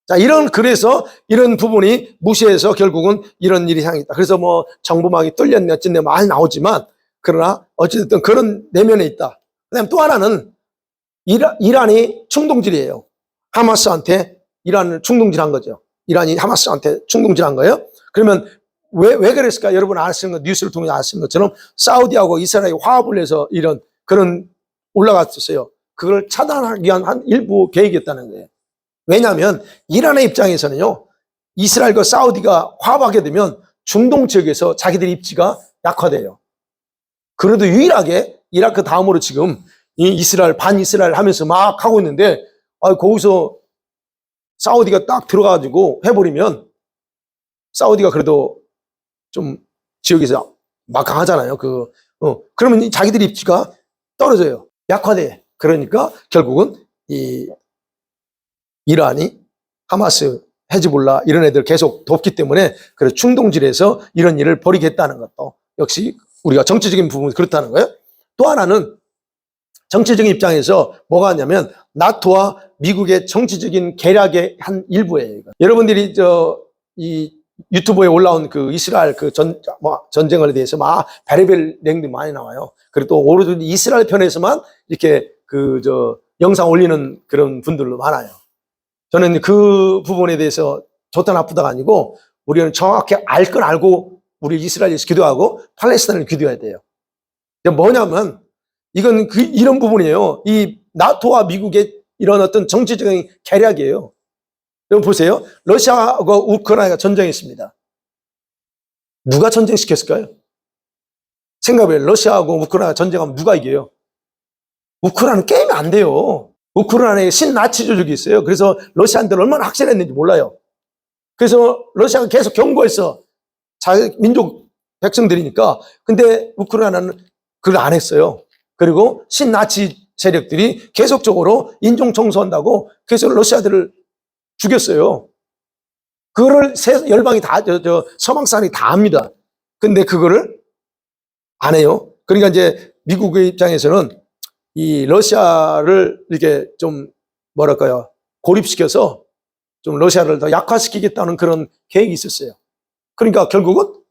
자, 그래서 이런 부분이 무시해서 결국은 이런 일이 생겼다. 그래서 뭐 정보망이 뚫렸네, 어쨌네, 많이 나오지만, 그러나 어찌됐든 그런 내면에 있다. 그 다음에 또 하나는 이란이 충동질이에요. 하마스한테 이란을 충동질한 거죠. 이란이 하마스한테 충동질한 거예요. 그러면 왜 그랬을까? 여러분 아시는 거, 뉴스를 통해 아시는 것처럼 사우디하고 이스라엘이 화합을 해서 그런 올라갔었어요. 그걸 차단하기 위한 한 일부 계획이었다는 거예요. 왜냐하면 이란의 입장에서는요, 이스라엘과 사우디가 화합하게 되면 중동 지역에서 자기들의 입지가 약화돼요. 그래도 유일하게 이라크 다음으로 지금 이 반이스라엘 하면서 막 하고 있는데, 거기서 사우디가 딱 들어가가지고 해버리면 사우디가 그래도 좀 지역에서 막 강하잖아요. 그러면 자기들의 입지가 떨어져요. 약화돼. 그러니까 결국은 이란이 하마스, 헤즈볼라 이런 애들 계속 돕기 때문에 그래서 충동질에서 이런 일을 벌이겠다는 것도 역시 우리가 정치적인 부분이 그렇다는 거예요. 또 하나는 정치적인 입장에서 뭐가 하냐면 나토와 미국의 정치적인 계략의 한 일부예요. 여러분들이 이 유튜브에 올라온 그 이스라엘 전쟁에 대해서 막 별의별 내용들이 많이 나와요. 그리고 또 오로지 이스라엘 편에서만 이렇게 영상 올리는 그런 분들도 많아요. 저는 그 부분에 대해서 좋다 나쁘다가 아니고 우리는 정확히 알 건 알고 우리 이스라엘에서 기도하고 팔레스타인을 기도해야 돼요. 뭐냐면 이건 이런 부분이에요. 이 나토와 미국의 이런 어떤 정치적인 계략이에요. 여러분 보세요. 러시아하고 우크라이나가 전쟁했습니다. 누가 전쟁시켰을까요? 생각해봐요. 러시아하고 우크라이나 전쟁하면 누가 이겨요? 우크라이나는 게임이 안 돼요. 우크라이나에 신나치 조직이 있어요. 그래서 러시아인들 얼마나 확실했는지 몰라요. 그래서 러시아가 계속 경고했어. 자기 민족 백성들이니까. 근데 우크라이나는 그걸 안 했어요. 그리고 신나치 세력들이 계속적으로 인종 청소한다고 계속 러시아들을 죽였어요. 그거를 열방이 다, 서방 사람이 다 압니다. 근데 그거를 안 해요. 그러니까 이제 미국의 입장에서는 이 러시아를 이렇게 좀 뭐랄까요, 고립시켜서 좀 러시아를 더 약화시키겠다는 그런 계획이 있었어요. 그러니까 결국은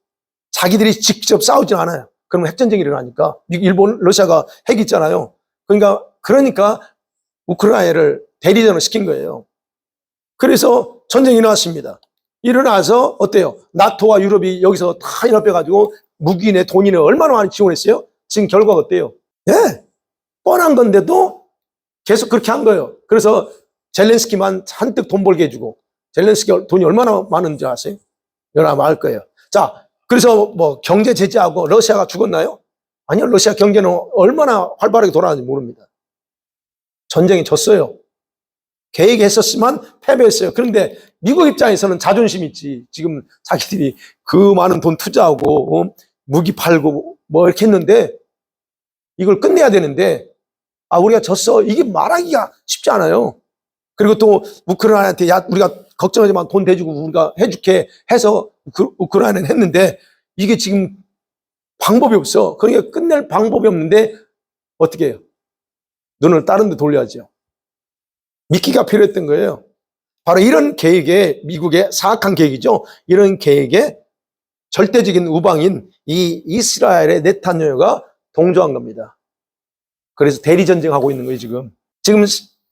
자기들이 직접 싸우지 않아요. 그러면 핵전쟁이 일어나니까. 일본, 러시아가 핵 있잖아요. 그러니까 우크라이나를 대리전을 시킨 거예요. 그래서 전쟁이 일어났습니다. 일어나서 어때요? 나토와 유럽이 여기서 다 연합해가지고 무기네 돈이네 얼마나 많이 지원했어요? 지금 결과가 어때요? 네. 뻔한 건데도 계속 그렇게 한 거예요. 그래서 젤렌스키만 잔뜩 돈 벌게 해주고, 젤렌스키 돈이 얼마나 많은지 아세요? 여러분 알 거예요. 자, 그래서 뭐 경제 제재하고 러시아가 죽었나요? 아니요. 러시아 경제는 얼마나 활발하게 돌아가는지 모릅니다. 전쟁에 졌어요. 계획했었지만 패배했어요. 그런데 미국 입장에서는 자존심 있지. 지금 자기들이 그 많은 돈 투자하고 무기 팔고 뭐 이렇게 했는데 이걸 끝내야 되는데 우리가 졌어. 이게 말하기가 쉽지 않아요. 그리고 또 우크라이나한테 우리가 걱정하지만 돈 대주고 우리가 해줄게 해서 우크라이나는 했는데 이게 지금 방법이 없어. 그러니까 끝낼 방법이 없는데 어떻게 해요? 눈을 다른 데 돌려야죠. 미끼가 필요했던 거예요. 바로 이런 계획에, 미국의 사악한 계획이죠. 이런 계획에 절대적인 우방인 이 이스라엘의 네타냐후가 동조한 겁니다. 그래서 대리전쟁하고 있는 거예요, 지금. 지금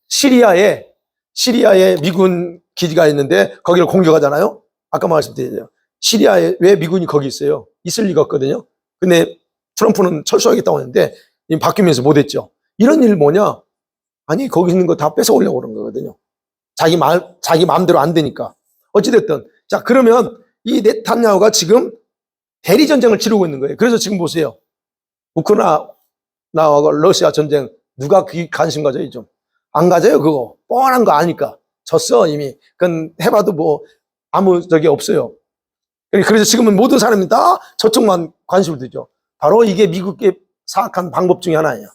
시리아에 미군 기지가 있는데 거기를 공격하잖아요. 아까 말씀드렸죠. 시리아에 왜 미군이 거기 있어요? 있을 리가 없거든요. 근데 트럼프는 철수하겠다고 했는데 바뀌면서 못했죠. 이런 일 뭐냐? 아니, 거기 있는 거 다 뺏어오려고 그런 거거든요. 자기 마음대로 안 되니까. 어찌됐든. 자, 그러면 이 네타냐후가 지금 대리전쟁을 치르고 있는 거예요. 그래서 지금 보세요. 우크라이나와 러시아 전쟁 누가 관심 가져요, 좀? 안 가져요, 그거. 뻔한 거 아니까. 졌어, 이미. 그건 해봐도 뭐 아무 적이 없어요. 그래서 지금은 모든 사람이 다 저쪽만 관심을 두죠. 바로 이게 미국의 사악한 방법 중에 하나예요.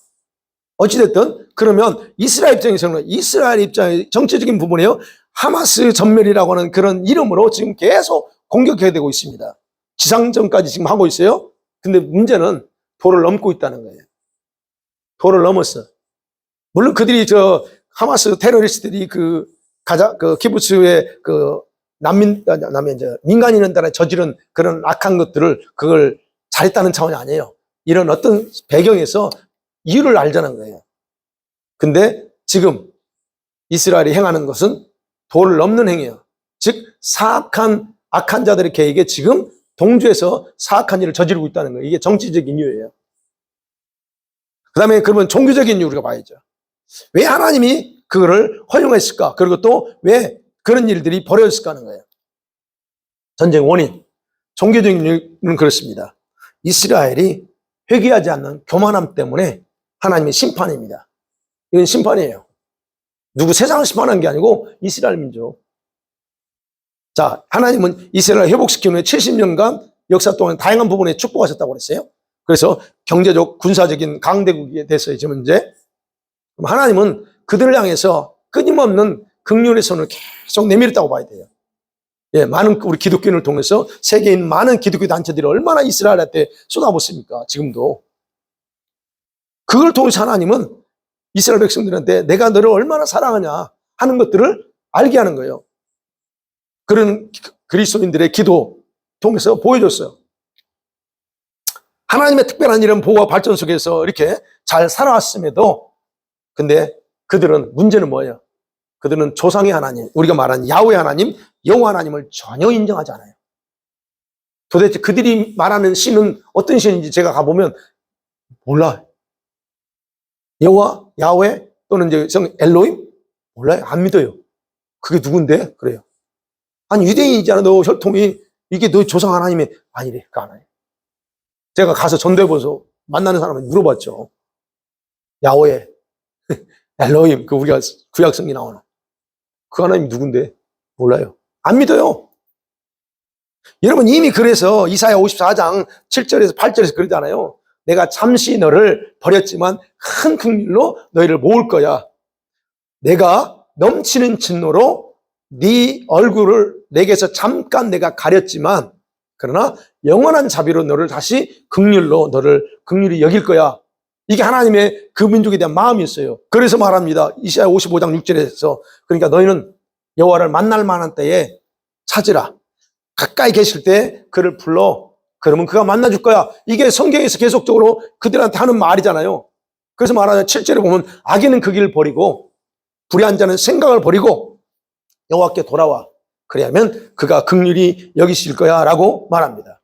어찌됐든 그러면 이스라엘 입장에서는 이스라엘 입장의 정치적인 부분이에요. 하마스 전멸이라고 하는 그런 이름으로 지금 계속 공격해야 되고 있습니다. 지상전까지 지금 하고 있어요. 근데 문제는 도를 넘고 있다는 거예요. 도를 넘었어. 물론 그들이 하마스 테러리스트들이 키부츠의 민간인 있는 나라에 저지른 그런 악한 것들을 그걸 잘했다는 차원이 아니에요. 이런 어떤 배경에서 이유를 알자는 거예요. 근데 지금 이스라엘이 행하는 것은 도를 넘는 행위예요. 즉 악한 자들의 계획에 지금 동조해서 사악한 일을 저지르고 있다는 거예요. 이게 정치적인 이유예요. 그 다음에 그러면 종교적인 이유 우리가 봐야죠. 왜 하나님이 그거를 허용했을까? 그리고 또 왜 그런 일들이 벌어졌을까 하는 거예요. 전쟁 원인. 종교적인 이유는 그렇습니다. 이스라엘이 회개하지 않는 교만함 때문에 하나님의 심판입니다. 이건 심판이에요. 누구 세상을 심판한 게 아니고 이스라엘 민족. 자, 하나님은 이스라엘을 회복시키는 후에 70년간 역사 동안 다양한 부분에 축복하셨다고 그랬어요. 그래서 경제적, 군사적인 강대국이 됐어요, 지금 현재. 하나님은 그들을 향해서 끊임없는 긍휼의 손을 계속 내밀었다고 봐야 돼요. 예, 많은 우리 기독교인을 통해서 세계에 있는 많은 기독교 단체들이 얼마나 이스라엘한테 쏟아붓습니까? 지금도. 그걸 통해서 하나님은 이스라엘 백성들한테 내가 너를 얼마나 사랑하냐 하는 것들을 알게 하는 거예요. 그런 그리스도인들의 기도 통해서 보여줬어요. 하나님의 특별한 이런 보호와 발전 속에서 이렇게 잘 살아왔음에도 근데 그들은 문제는 뭐예요? 그들은 조상의 하나님, 우리가 말하는 야훼 하나님, 여호와 하나님을 전혀 인정하지 않아요. 도대체 그들이 말하는 신은 어떤 신인지 제가 가보면 몰라요. 여호와, 야훼 또는 이제 성 엘로힘? 몰라요. 안 믿어요. 그게 누군데? 그래요. 아니 유대인이잖아. 너 혈통이 이게 너 조상 하나님이 아니래. 그 안 해요. 제가 가서 전도해보서 만나는 사람한테 물어봤죠. 야훼, 엘로힘, 그 우리가 구약성기 나오는 그 하나님 누군데? 몰라요. 안 믿어요. 여러분 이미 그래서 이사야 54장 7절에서 8절에서 그러잖아요. 내가 잠시 너를 버렸지만 큰 긍휼로 너희를 모을 거야. 내가 넘치는 진노로 네 얼굴을 내게서 잠깐 내가 가렸지만 그러나 영원한 자비로 너를 다시 긍휼로 너를 긍휼히 여길 거야. 이게 하나님의 그 민족에 대한 마음이었어요. 그래서 말합니다. 이사야 55장 6절에서 그러니까 너희는 여호와를 만날 만한 때에 찾으라. 가까이 계실 때 그를 불러. 그러면 그가 만나줄 거야. 이게 성경에서 계속적으로 그들한테 하는 말이잖아요. 그래서 말하자면 7절에 보면 악인은 그 길을 버리고 불의한 자는 생각을 버리고 여호와께 돌아와. 그래야면 그가 긍휼히 여기실 거야 라고 말합니다.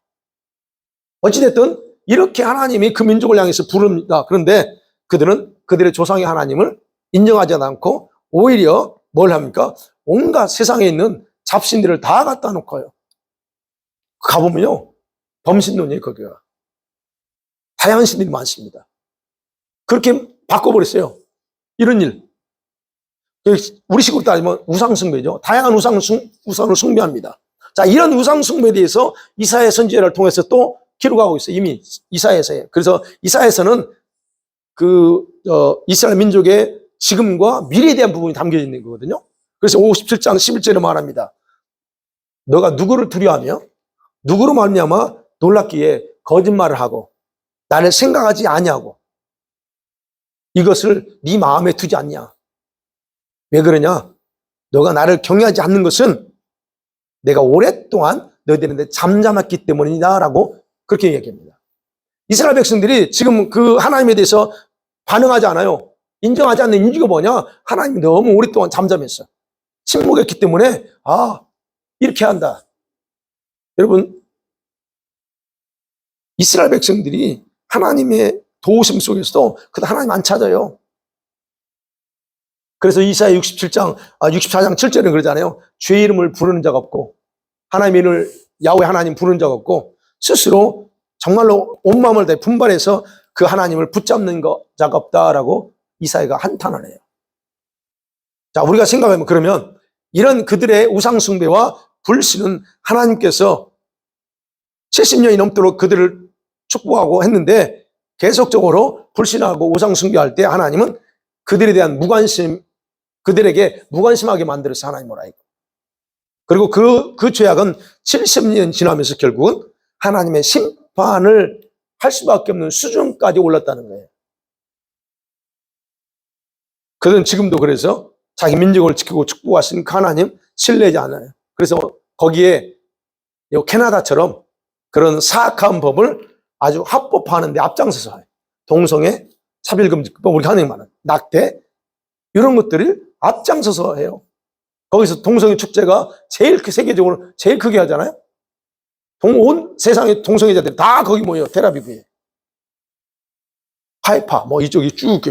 어찌됐든 이렇게 하나님이 그 민족을 향해서 부릅니다. 그런데 그들은 그들의 조상의 하나님을 인정하지 않고 오히려 뭘 합니까? 온갖 세상에 있는 잡신들을 다 갖다 놓고요. 가보면요. 범신론이에요, 거기가. 다양한 신들이 많습니다. 그렇게 바꿔버렸어요. 이런 일. 우리 식으로 따지면 우상숭배죠. 다양한 우상을 숭배합니다. 자, 이런 우상숭배에 대해서 이사야 선지자를 통해서 또 기록하고 있어요. 이미 이사야서에. 그래서 이사야서는 이스라엘 민족의 지금과 미래에 대한 부분이 담겨져 있는 거거든요. 그래서 57장 11절에 말합니다. 너가 누구를 두려워하며 누구로 말미암아 놀랍기에 거짓말을 하고 나를 생각하지 아니하고 이것을 네 마음에 두지 않냐. 왜 그러냐? 너가 나를 경외하지 않는 것은 내가 오랫동안 너희들한테 잠잠했기 때문이다 라고 그렇게 얘기합니다. 이스라엘 백성들이 지금 그 하나님에 대해서 반응하지 않아요. 인정하지 않는 이유가 뭐냐? 하나님이 너무 오랫동안 잠잠했어. 침묵했기 때문에 이렇게 한다. 여러분 이스라엘 백성들이 하나님의 도우심 속에서도 그다 하나님 안 찾아요. 그래서 이사야 64장 7절에 그러잖아요. 주의 이름을 부르는 자가 없고 하나님의 이름을 야훼 하나님 부르는 자가 없고 스스로 정말로 온 마음을 다해 분발해서 그 하나님을 붙잡는 자가 없다라고 이사야가 한탄을 해요. 자, 우리가 생각하면 그러면 이런 그들의 우상숭배와 불신은 하나님께서 70년이 넘도록 그들을 축복하고 했는데 계속적으로 불신하고 우상숭배할 때 하나님은 그들에 대한 그들에게 무관심하게 만들어서 하나님을 알고. 그리고 그 죄악은 70년 지나면서 결국은 하나님의 심판을 할 수밖에 없는 수준까지 올랐다는 거예요. 그들은 지금도 그래서 자기 민족을 지키고 축복하신 하나님 신뢰하지 않아요. 그래서 거기에 캐나다처럼 그런 사악한 법을 아주 합법화하는 데 앞장서서 해요. 동성애, 차별금지법, 우리 하는 말은 낙태, 이런 것들을 앞장서서 해요. 거기서 동성애 축제가 제일 세계적으로 제일 크게 하잖아요. 온 세상의 동성애자들이 다 거기 모여요. 텔아비브에. 하이파, 뭐 이쪽이 쭉.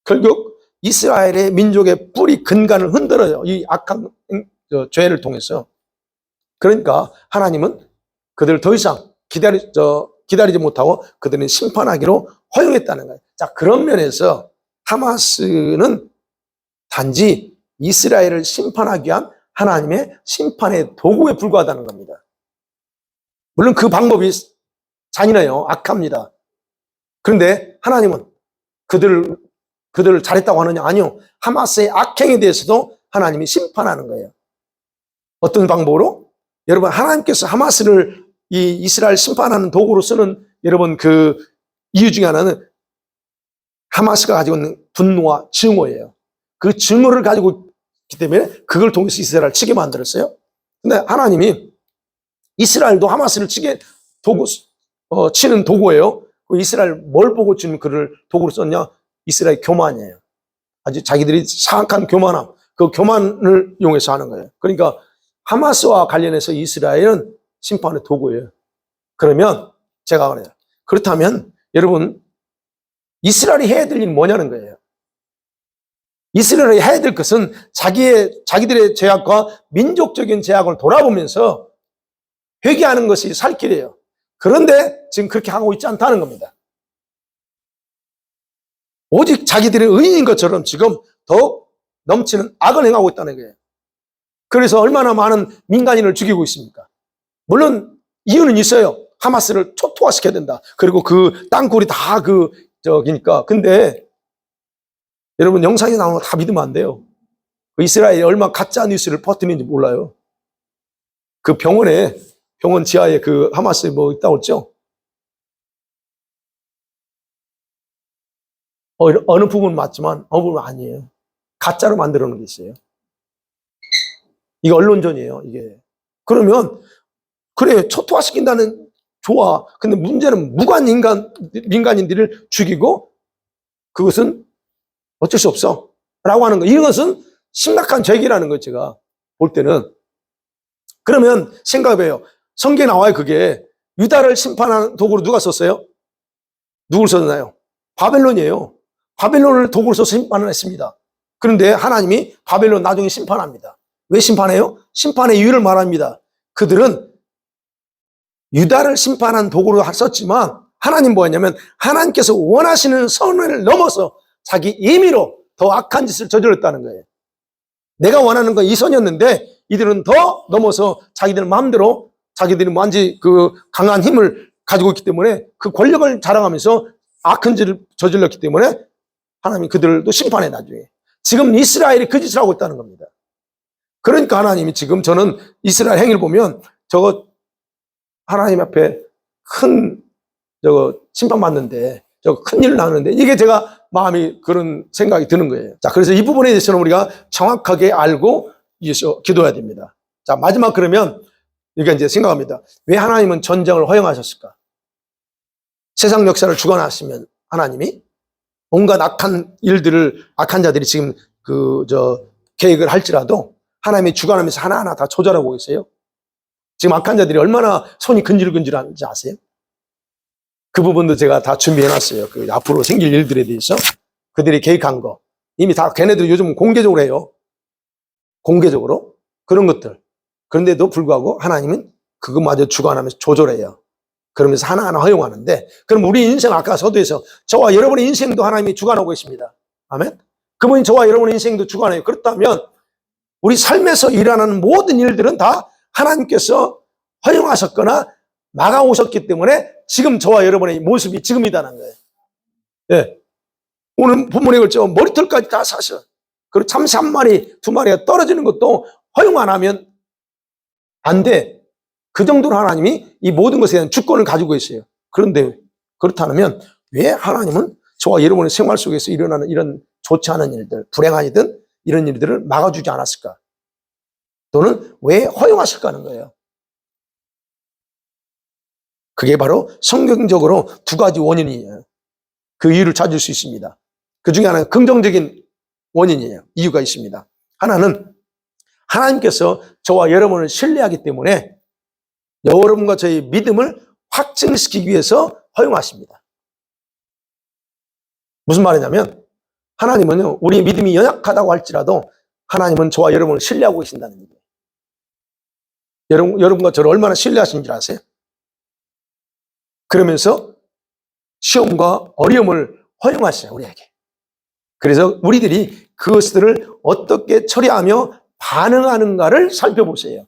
결국 이스라엘의 민족의 뿌리 근간을 흔들어요. 이 악한 죄를 통해서. 그러니까 하나님은 그들을 더 이상 기다리지 못하고 그들은 심판하기로 허용했다는 거예요. 자, 그런 면에서 하마스는 단지 이스라엘을 심판하기 위한 하나님의 심판의 도구에 불과하다는 겁니다. 물론 그 방법이 잔인해요. 악합니다. 그런데 하나님은 그들을 잘했다고 하느냐? 아니요. 하마스의 악행에 대해서도 하나님이 심판하는 거예요. 어떤 방법으로? 여러분, 하나님께서 하마스를 이 이스라엘 심판하는 도구로 쓰는 여러분 그 이유 중에 하나는 하마스가 가지고 있는 분노와 증오예요. 그 증오를 가지고 있기 때문에 그걸 통해서 이스라엘을 치게 만들었어요. 근데 하나님이 이스라엘도 하마스를 치는 도구예요. 이스라엘 뭘 보고 지금 그를 도구로 썼냐? 이스라엘 교만이에요. 아주 자기들이 사악한 교만함, 그 교만을 이용해서 하는 거예요. 그러니까 하마스와 관련해서 이스라엘은 심판의 도구예요. 그러면 제가 그래요. 그렇다면 여러분 이스라엘이 해야 될 일은 뭐냐는 거예요. 이스라엘이 해야 될 것은 자기들의 죄악과 민족적인 죄악을 돌아보면서 회개하는 것이 살 길이에요. 그런데 지금 그렇게 하고 있지 않다는 겁니다. 오직 자기들의 의인인 것처럼 지금 더욱 넘치는 악을 행하고 있다는 거예요. 그래서 얼마나 많은 민간인을 죽이고 있습니까? 물론 이유는 있어요. 하마스를 초토화시켜야 된다. 그리고 그 땅굴이 다 저기니까. 근데 여러분 영상에 나오는 거 다 믿으면 안 돼요. 이스라엘이 얼마나 가짜 뉴스를 퍼뜨리는지 몰라요. 그 병원 지하에 그 하마스 뭐 있다고 했죠? 어느 부분은 맞지만 어느 부분은 아니에요. 가짜로 만들어 놓은 게 있어요. 이게 언론전이에요, 이게. 그러면 그래, 초토화시킨다는 좋아. 근데 문제는 무관 민간인들을 죽이고 그것은 어쩔 수 없어 라고 하는 거. 이것은 심각한 죄기라는 거 제가 볼 때는. 그러면 생각해봐요. 성경에 나와요. 그게 유다를 심판하는 도구로 누가 썼어요? 누굴 썼나요? 바벨론이에요. 바벨론을 도구로 써서 심판을 했습니다. 그런데 하나님이 바벨론 나중에 심판합니다. 왜 심판해요? 심판의 이유를 말합니다. 그들은 유다를 심판한 도구로 썼지만 하나님 뭐였냐면 하나님께서 원하시는 선을 넘어서 자기 임의로 더 악한 짓을 저질렀다는 거예요. 내가 원하는 건 이 선이었는데 이들은 더 넘어서 자기들 마음대로 자기들이 완전히 그 강한 힘을 가지고 있기 때문에 그 권력을 자랑하면서 악한 짓을 저질렀기 때문에 하나님이 그들도 심판해 나중에. 지금 이스라엘이 그 짓을 하고 있다는 겁니다. 그러니까 하나님이 지금 저는 이스라엘 행위를 보면 저거 하나님 앞에 큰 심판받는데 저거 큰일 나는데 이게 제가 마음이 그런 생각이 드는 거예요. 자, 그래서 이 부분에 대해서는 우리가 정확하게 알고 기도해야 됩니다. 자, 마지막 그러면 우리가 이제 생각합니다. 왜 하나님은 전쟁을 허용하셨을까? 세상 역사를 주관하시면 하나님이 온갖 악한 자들이 지금 계획을 할지라도 하나님이 주관하면서 하나하나 다 조절하고 있어요. 지금 악한 자들이 얼마나 손이 근질근질한지 아세요? 그 부분도 제가 다 준비해놨어요. 그 앞으로 생길 일들에 대해서 그들이 계획한 거 이미 다 걔네들이 요즘 공개적으로 해요. 공개적으로 그런 것들. 그런데도 불구하고 하나님은 그것마저 주관하면서 조절해요. 그러면서 하나하나 허용하는데, 그럼 우리 인생 아까 서두에서 저와 여러분의 인생도 하나님이 주관하고 있습니다. 아멘. 그분이 저와 여러분의 인생도 주관해요. 그렇다면 우리 삶에서 일어나는 모든 일들은 다 하나님께서 허용하셨거나 막아오셨기 때문에 지금 저와 여러분의 모습이 지금이다는 거예요. 예. 오늘 본문에 걸쳐 머리털까지 다 사셔. 그리고 참새 한 마리, 두 마리가 떨어지는 것도 허용 안 하면 안 돼. 그 정도로 하나님이 이 모든 것에 대한 주권을 가지고 있어요. 그런데 그렇다면 왜 하나님은 저와 여러분의 생활 속에서 일어나는 이런 좋지 않은 일들, 불행한 일들, 이런 일들을 막아주지 않았을까? 또는 왜 허용하실까 하는 거예요. 그게 바로 성경적으로 두 가지 원인이에요. 그 이유를 찾을 수 있습니다. 그 중에 하나는 긍정적인 원인이에요. 이유가 있습니다. 하나는 하나님께서 저와 여러분을 신뢰하기 때문에 여러분과 저의 믿음을 확증시키기 위해서 허용하십니다. 무슨 말이냐면 하나님은요, 우리 믿음이 연약하다고 할지라도 하나님은 저와 여러분을 신뢰하고 계신다는 얘기예요. 여러분과 저를 얼마나 신뢰하시는지 아세요? 그러면서 시험과 어려움을 허용하셔요, 우리에게. 그래서 우리들이 그것들을 어떻게 처리하며 반응하는가를 살펴보세요.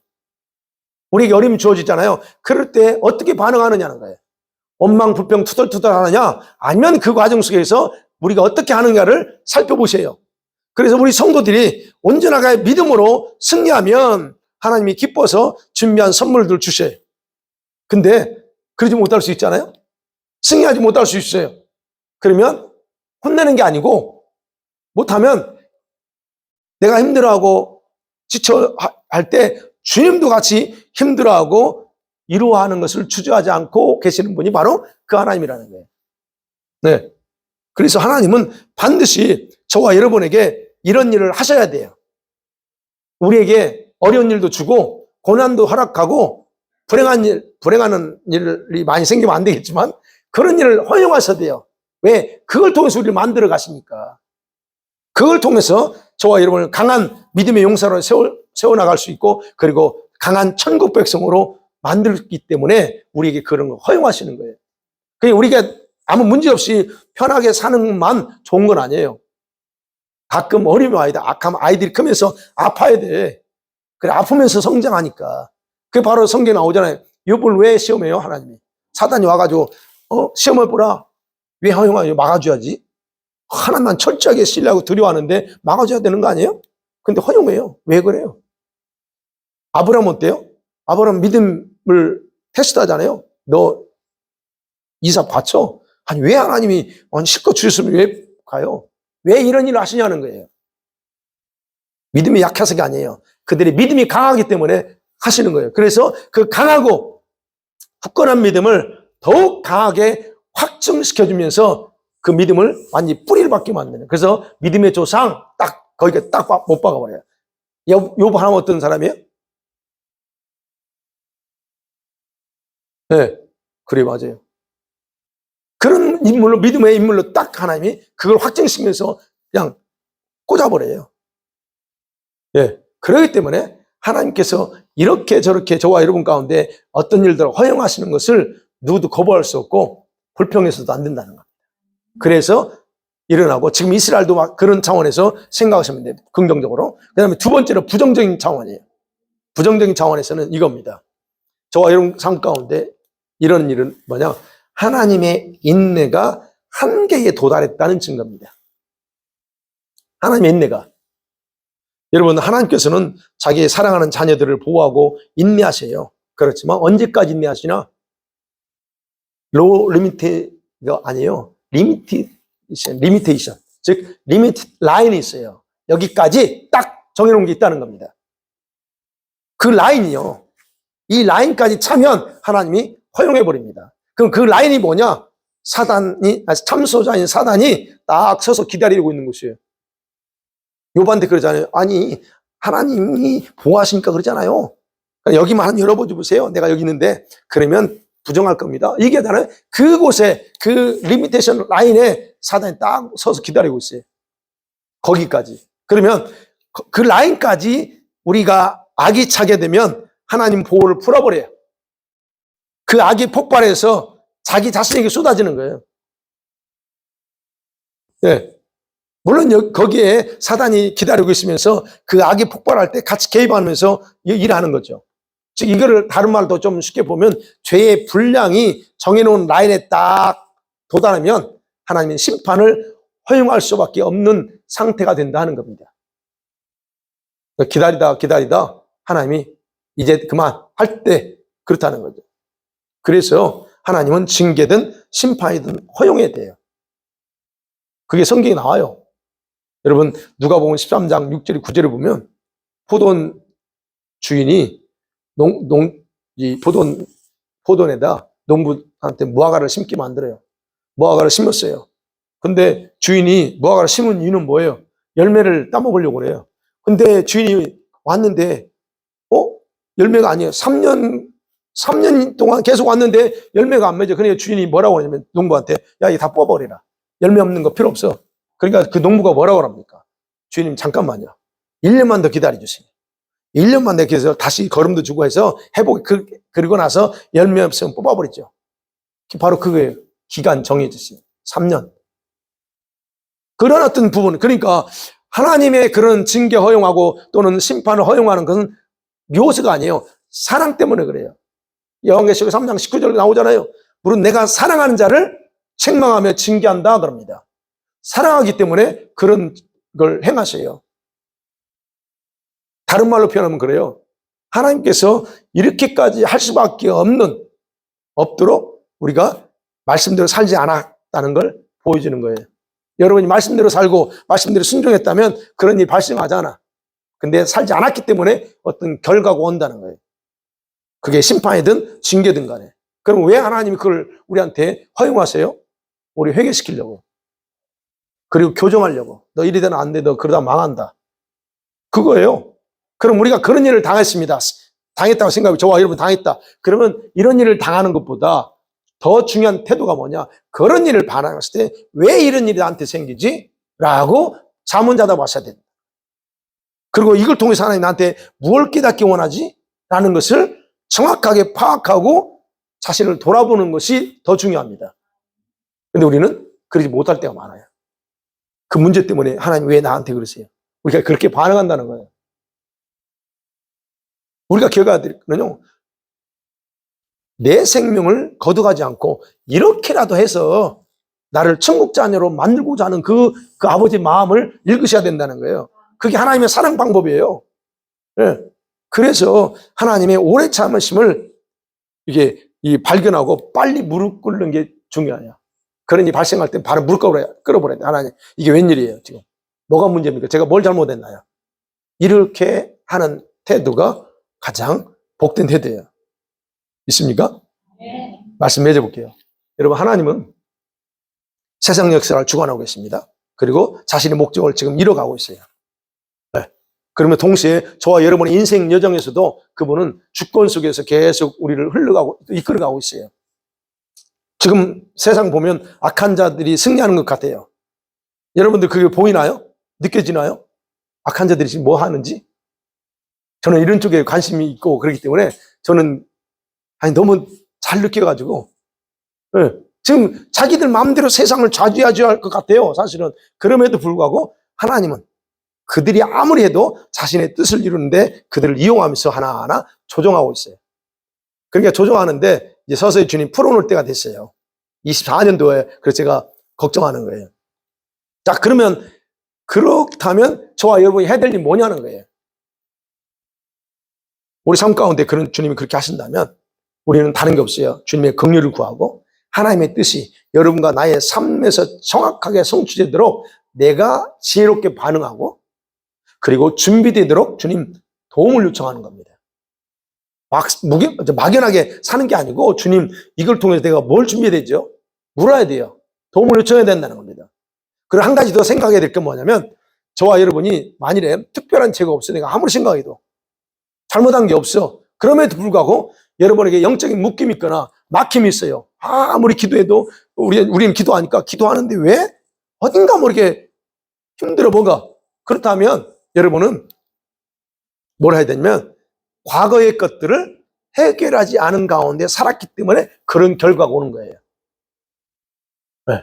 우리에게 어려움이 주어지잖아요. 그럴 때 어떻게 반응하느냐는 거예요. 원망불평 투덜투덜 하느냐, 아니면 그 과정 속에서 우리가 어떻게 하느냐를 살펴보세요. 그래서 우리 성도들이 온전하게 믿음으로 승리하면 하나님이 기뻐서 준비한 선물들 주셔요. 근데 그러지 못할 수 있잖아요. 승리하지 못할 수 있어요. 그러면 혼내는 게 아니고 못하면 내가 힘들어하고 지쳐할 때 주님도 같이 힘들어하고 이루어하는 것을 주저하지 않고 계시는 분이 바로 그 하나님이라는 거예요. 네. 그래서 하나님은 반드시 저와 여러분에게 이런 일을 하셔야 돼요. 우리에게 어려운 일도 주고 고난도 허락하고 불행하는 일이 많이 생기면 안 되겠지만 그런 일을 허용하셔야 돼요. 왜? 그걸 통해서 우리를 만들어 가시니까. 그걸 통해서 저와 여러분을 강한 믿음의 용사로 세워나갈 수 있고 그리고 강한 천국 백성으로 만들기 때문에 우리에게 그런 거 허용하시는 거예요. 그러니까 우리가 아무 문제 없이 편하게 사는 것만 좋은 건 아니에요. 가끔 어려움이 와야 돼. 아이들이 크면서 아파야 돼. 그래, 아프면서 성장하니까. 그게 바로 성경에 나오잖아요. 욥을 왜 시험해요, 하나님이? 사단이 와가지고, 시험을 보라. 왜 허용하냐? 막아줘야지. 하나님만 철저하게 신뢰하고 두려워하는데 막아줘야 되는 거 아니에요? 근데 허용해요. 왜 그래요? 아브라함 어때요? 아브라함 믿음을 테스트 하잖아요. 너 이삭 바쳐? 아니, 왜 하나님이 실컷 주셨으면 왜 가요? 왜 이런 일을 하시냐는 거예요. 믿음이 약해서가 아니에요. 그들의 믿음이 강하기 때문에 하시는 거예요. 그래서 그 강하고 굳건한 믿음을 더욱 강하게 확증시켜주면서 그 믿음을 완전히 뿌리를 받게 만드는. 그래서 믿음의 조상 딱 거기가 딱 못 박아버려요. 욥 하나면 어떤 사람이에요? 네, 그래 맞아요. 그런 인물로 믿음의 인물로 딱 하나님이 그걸 확증시키면서 그냥 꽂아버려요. 예, 그렇기 때문에 하나님께서 이렇게 저렇게 저와 여러분 가운데 어떤 일들을 허용하시는 것을 누구도 거부할 수 없고 불평해서도 안 된다는 겁니다. 그래서 일어나고 지금 이스라엘도 막 그런 차원에서 생각하시면 돼요. 긍정적으로. 그 다음에 두 번째로 부정적인 차원이에요. 부정적인 차원에서는 이겁니다. 저와 여러분 삶 가운데 이런 일은 뭐냐? 하나님의 인내가 한계에 도달했다는 증거입니다. 하나님의 인내가. 여러분, 하나님께서는 자기의 사랑하는 자녀들을 보호하고 인내하세요. 그렇지만 언제까지 인내하시나? 로우 리미트가 아니에요. 리미테이션. 즉, 리미트 라인이 있어요. 여기까지 딱 정해놓은 게 있다는 겁니다. 그 라인이요. 이 라인까지 차면 하나님이 허용해버립니다. 그럼 그 라인이 뭐냐? 참소자인 사단이 딱 서서 기다리고 있는 것이에요. 욥한테 그러잖아요. 아니, 하나님이 보호하시니까 그러잖아요. 여기만 한 열어보세요. 내가 여기 있는데. 그러면 부정할 겁니다. 이게 다른 그곳에 그 리미테이션 라인에 사단이 딱 서서 기다리고 있어요. 거기까지. 그러면 그 라인까지 우리가 악이 차게 되면 하나님 보호를 풀어버려요. 그 악이 폭발해서 자기 자신에게 쏟아지는 거예요. 네. 물론 거기에 사단이 기다리고 있으면서 그 악이 폭발할 때 같이 개입하면서 일하는 거죠. 즉 이거를 다른 말로 좀 쉽게 보면 죄의 분량이 정해놓은 라인에 딱 도달하면 하나님은 심판을 허용할 수밖에 없는 상태가 된다 하는 겁니다. 기다리다 하나님이 이제 그만 할 때 그렇다는 거죠. 그래서 하나님은 징계든 심판이든 허용해야 돼요. 그게 성경에 나와요. 여러분 누가복음 13장 6절 9절을 보면 포도원 주인이 이 포도원에다 농부한테 무화과를 심게 만들어요. 무화과를 심었어요. 근데 주인이 무화과를 심은 이유는 뭐예요? 열매를 따먹으려고 그래요. 근데 주인이 왔는데 열매가 아니에요. 3년 동안 계속 왔는데 열매가 안 맺어. 그러니까 주인이 뭐라고 하냐면 농부한테 야, 이거 다 뽑아버리라. 열매 없는 거 필요 없어. 그러니까 그 농부가 뭐라고 합니까? 주인님 잠깐만요. 1년만 더 기다려주세요. 1년만 더 기다려서 다시 거름도 주고 해서 그리고 나서 열매 없으면 뽑아버리죠. 바로 그거예요. 기간 정해졌어요. 3년. 그런 어떤 부분, 그러니까 하나님의 그런 징계 허용하고 또는 심판을 허용하는 것은 묘수가 아니에요. 사랑 때문에 그래요. 요한계시록 3장 19절 나오잖아요. 물론 내가 사랑하는 자를 책망하며 징계한다 그럽니다. 사랑하기 때문에 그런 걸 행하셔요. 다른 말로 표현하면 그래요. 하나님께서 이렇게까지 할 수밖에 없도록 우리가 말씀대로 살지 않았다는 걸 보여주는 거예요. 여러분이 말씀대로 살고 말씀대로 순종했다면 그런 일이 발생하지 않아. 근데 살지 않았기 때문에 어떤 결과가 온다는 거예요. 그게 심판이든 징계든 간에. 그럼 왜 하나님이 그걸 우리한테 허용하세요? 우리 회개시키려고. 그리고 교정하려고. 너 이리 되면 안 돼. 너 그러다 망한다. 그거예요. 그럼 우리가 그런 일을 당했습니다. 당했다고 생각하고 저와 여러분 당했다. 그러면 이런 일을 당하는 것보다 더 중요한 태도가 뭐냐? 그런 일을 반항했을 때 왜 이런 일이 나한테 생기지? 라고 자문자답 하셔야 된다. 그리고 이걸 통해서 하나님 나한테 무엇을 깨닫기 원하지? 라는 것을 정확하게 파악하고 자신을 돌아보는 것이 더 중요합니다. 근데 우리는 그러지 못할 때가 많아요. 그 문제 때문에 하나님 왜 나한테 그러세요? 우리가 그렇게 반응한다는 거예요. 우리가 기억해야 될 거는요, 내 생명을 거둬가지 않고 이렇게라도 해서 나를 천국 자녀로 만들고자 하는 그 아버지의 마음을 읽으셔야 된다는 거예요. 그게 하나님의 사랑 방법이에요. 네. 그래서 하나님의 오래 참으심을 발견하고 빨리 무릎 꿇는 게 중요해요. 그런 일이 발생할 때 바로 무릎 꿇어버려야 돼. 하나님, 이게 웬일이에요, 지금? 뭐가 문제입니까? 제가 뭘 잘못했나요? 이렇게 하는 태도가 가장 복된 태도예요. 있습니까? 네. 말씀 맺어볼게요. 여러분, 하나님은 세상 역사를 주관하고 계십니다. 그리고 자신의 목적을 지금 이뤄가고 있어요. 네. 그러면 동시에 저와 여러분의 인생 여정에서도 그분은 주권 속에서 계속 우리를 이끌어가고 있어요. 지금 세상 보면 악한 자들이 승리하는 것 같아요. 여러분들 그게 보이나요? 느껴지나요? 악한 자들이 지금 뭐 하는지? 저는 이런 쪽에 관심이 있고 그렇기 때문에 저는 너무 잘 느껴가지고 네. 지금 자기들 마음대로 세상을 좌지우지할 것 같아요. 사실은. 그럼에도 불구하고 하나님은 그들이 아무리 해도 자신의 뜻을 이루는데 그들을 이용하면서 하나하나 조정하고 있어요. 그러니까 조정하는데 이제 서서히 주님 풀어놓을 때가 됐어요. 24년도에 그래서 제가 걱정하는 거예요. 자, 그러면 그렇다면 저와 여러분이 해야 될 일이 뭐냐는 거예요. 우리 삶 가운데 그런 주님이 그렇게 하신다면 우리는 다른 게 없어요. 주님의 긍휼을 구하고 하나님의 뜻이 여러분과 나의 삶에서 정확하게 성취되도록 내가 지혜롭게 반응하고 그리고 준비되도록 주님 도움을 요청하는 겁니다. 막연하게 사는 게 아니고 주님 이걸 통해서 내가 뭘 준비해야 되죠? 물어야 돼요. 도움을 요청해야 된다는 겁니다. 그리고 한 가지 더 생각해야 될 게 뭐냐면 저와 여러분이 만일에 특별한 죄가 없어 내가 아무리 생각해도 잘못한 게 없어. 그럼에도 불구하고 여러분에게 영적인 묶임이 있거나 막힘이 있어요. 아무리 기도해도 우리는 기도하니까 기도하는데 왜 어딘가 이렇게 힘들어 뭔가. 그렇다면 여러분은 뭘 해야 되냐면 과거의 것들을 해결하지 않은 가운데 살았기 때문에 그런 결과가 오는 거예요. 네.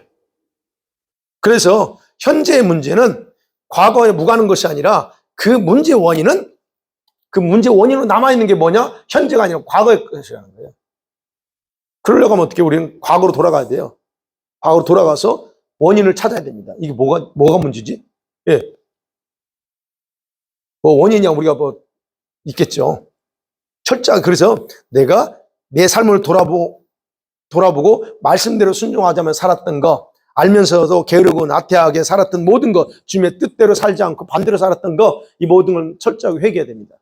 그래서 현재의 문제는 과거에 묵하는 것이 아니라 그 문제의 원인으로 남아있는 게 뭐냐? 현재가 아니라 과거의 것이라는 거예요. 그러려고 하면 어떻게 우리는 과거로 돌아가야 돼요. 과거로 돌아가서 원인을 찾아야 됩니다. 이게 뭐가 문제지? 예. 원인이야 우리가 있겠죠. 철저하게 그래서 내가 내 삶을 돌아보고 말씀대로 순종하자며 살았던 거, 알면서도 게으르고 나태하게 살았던 모든 것, 주님의 뜻대로 살지 않고 반대로 살았던 거, 이 모든 걸 철저하게 회개해야 됩니다.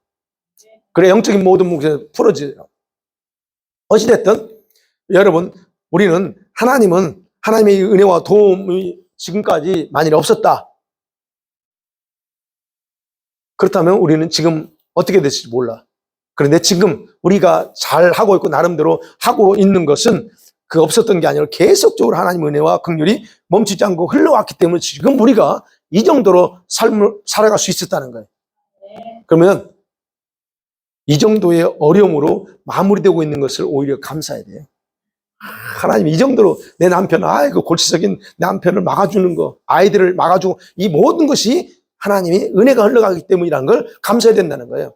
그래 영적인 모든 문제가 풀어지요. 어찌됐든 여러분, 우리는 하나님의 은혜와 도움이 지금까지 만일 없었다. 그렇다면 우리는 지금 어떻게 될지 몰라. 그런데 지금 우리가 잘 하고 있고 나름대로 하고 있는 것은 그 없었던 게 아니라 계속적으로 하나님의 은혜와 긍휼이 멈추지 않고 흘러왔기 때문에 지금 우리가 이 정도로 삶을 살아갈 수 있었다는 거예요. 그러면 이 정도의 어려움으로 마무리되고 있는 것을 오히려 감사해야 돼요. 하나님 이 정도로 내 남편, 그 골치적인 남편을 막아주는 거, 아이들을 막아주고 이 모든 것이 하나님이 은혜가 흘러가기 때문이라는 걸 감사해야 된다는 거예요.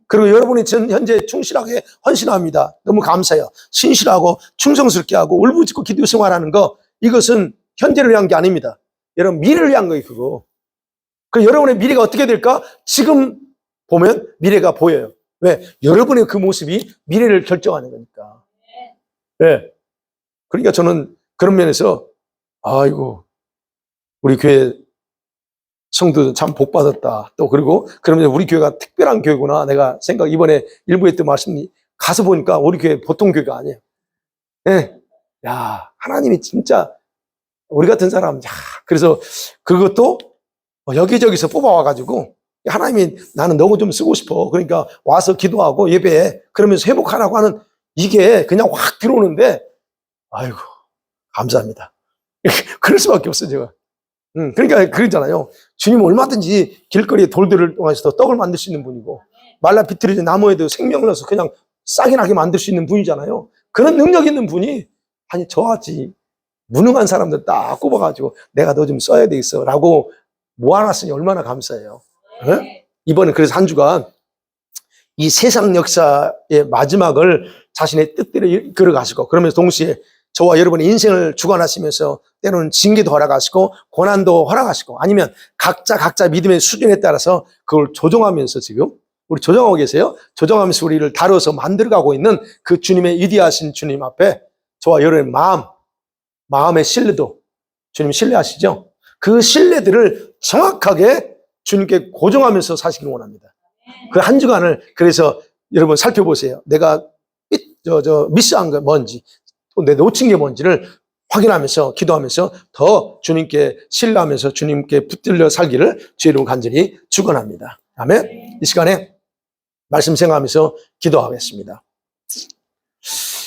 그리고 여러분이 현재 충실하게 헌신합니다. 너무 감사해요. 신실하고 충성스럽게 하고 울부짖고 기도 생활하는 거, 이것은 현재를 위한 게 아닙니다. 여러분 미래를 위한 거예요. 그거. 그 여러분의 미래가 어떻게 될까? 지금 보면 미래가 보여요. 왜? 여러분의 그 모습이 미래를 결정하는 거니까. 네. 그러니까 저는 그런 면에서 아이고 우리 교회 성도들 참 복받았다. 또 그리고 그러면 우리 교회가 특별한 교회구나. 내가 이번에 일부 했던 말씀이 가서 보니까 우리 교회 보통 교회가 아니에요. 네. 야, 하나님이 진짜 우리 같은 사람, 그래서 그것도 여기저기서 뽑아와가지고 하나님이 나는 너무 좀 쓰고 싶어. 그러니까 와서 기도하고 예배해. 그러면서 회복하라고 하는 이게 그냥 확 들어오는데 아이고 감사합니다. 그럴 수밖에 없어요, 제가. 그러니까 그러잖아요. 주님은 얼마든지 길거리에 돌들을 통해서 떡을 만들 수 있는 분이고 말라 비틀어진 나무에도 생명을 넣어서 그냥 싹이 나게 만들 수 있는 분이잖아요. 그런 능력 있는 분이 아니 저같이 무능한 사람들 딱 꼽아가지고 내가 너 좀 써야 되겠어 라고 모아놨으니 얼마나 감사해요. 네? 이번에 그래서 한 주간 이 세상 역사의 마지막을 자신의 뜻대로 이끌어가시고 그러면서 동시에 저와 여러분의 인생을 주관하시면서 때로는 징계도 허락하시고 고난도 허락하시고 아니면 각자 믿음의 수준에 따라서 그걸 조정하면서 지금 우리 조정하고 계세요. 조정하면서 우리를 다뤄서 만들어가고 있는 그 주님의 위대하신 주님 앞에 저와 여러분의 마음의 신뢰도 주님 신뢰하시죠? 그 신뢰들을 정확하게 주님께 고정하면서 사시길 원합니다. 그 한 주간을 그래서 여러분 살펴보세요. 내가 미스한 게 뭔지 또 내 놓친 게 뭔지를 확인하면서 기도하면서 더 주님께 신뢰하면서 주님께 붙들려 살기를 주의 이름으로 간절히 축원합니다. 아멘. 이 시간에 말씀 생각하면서 기도하겠습니다.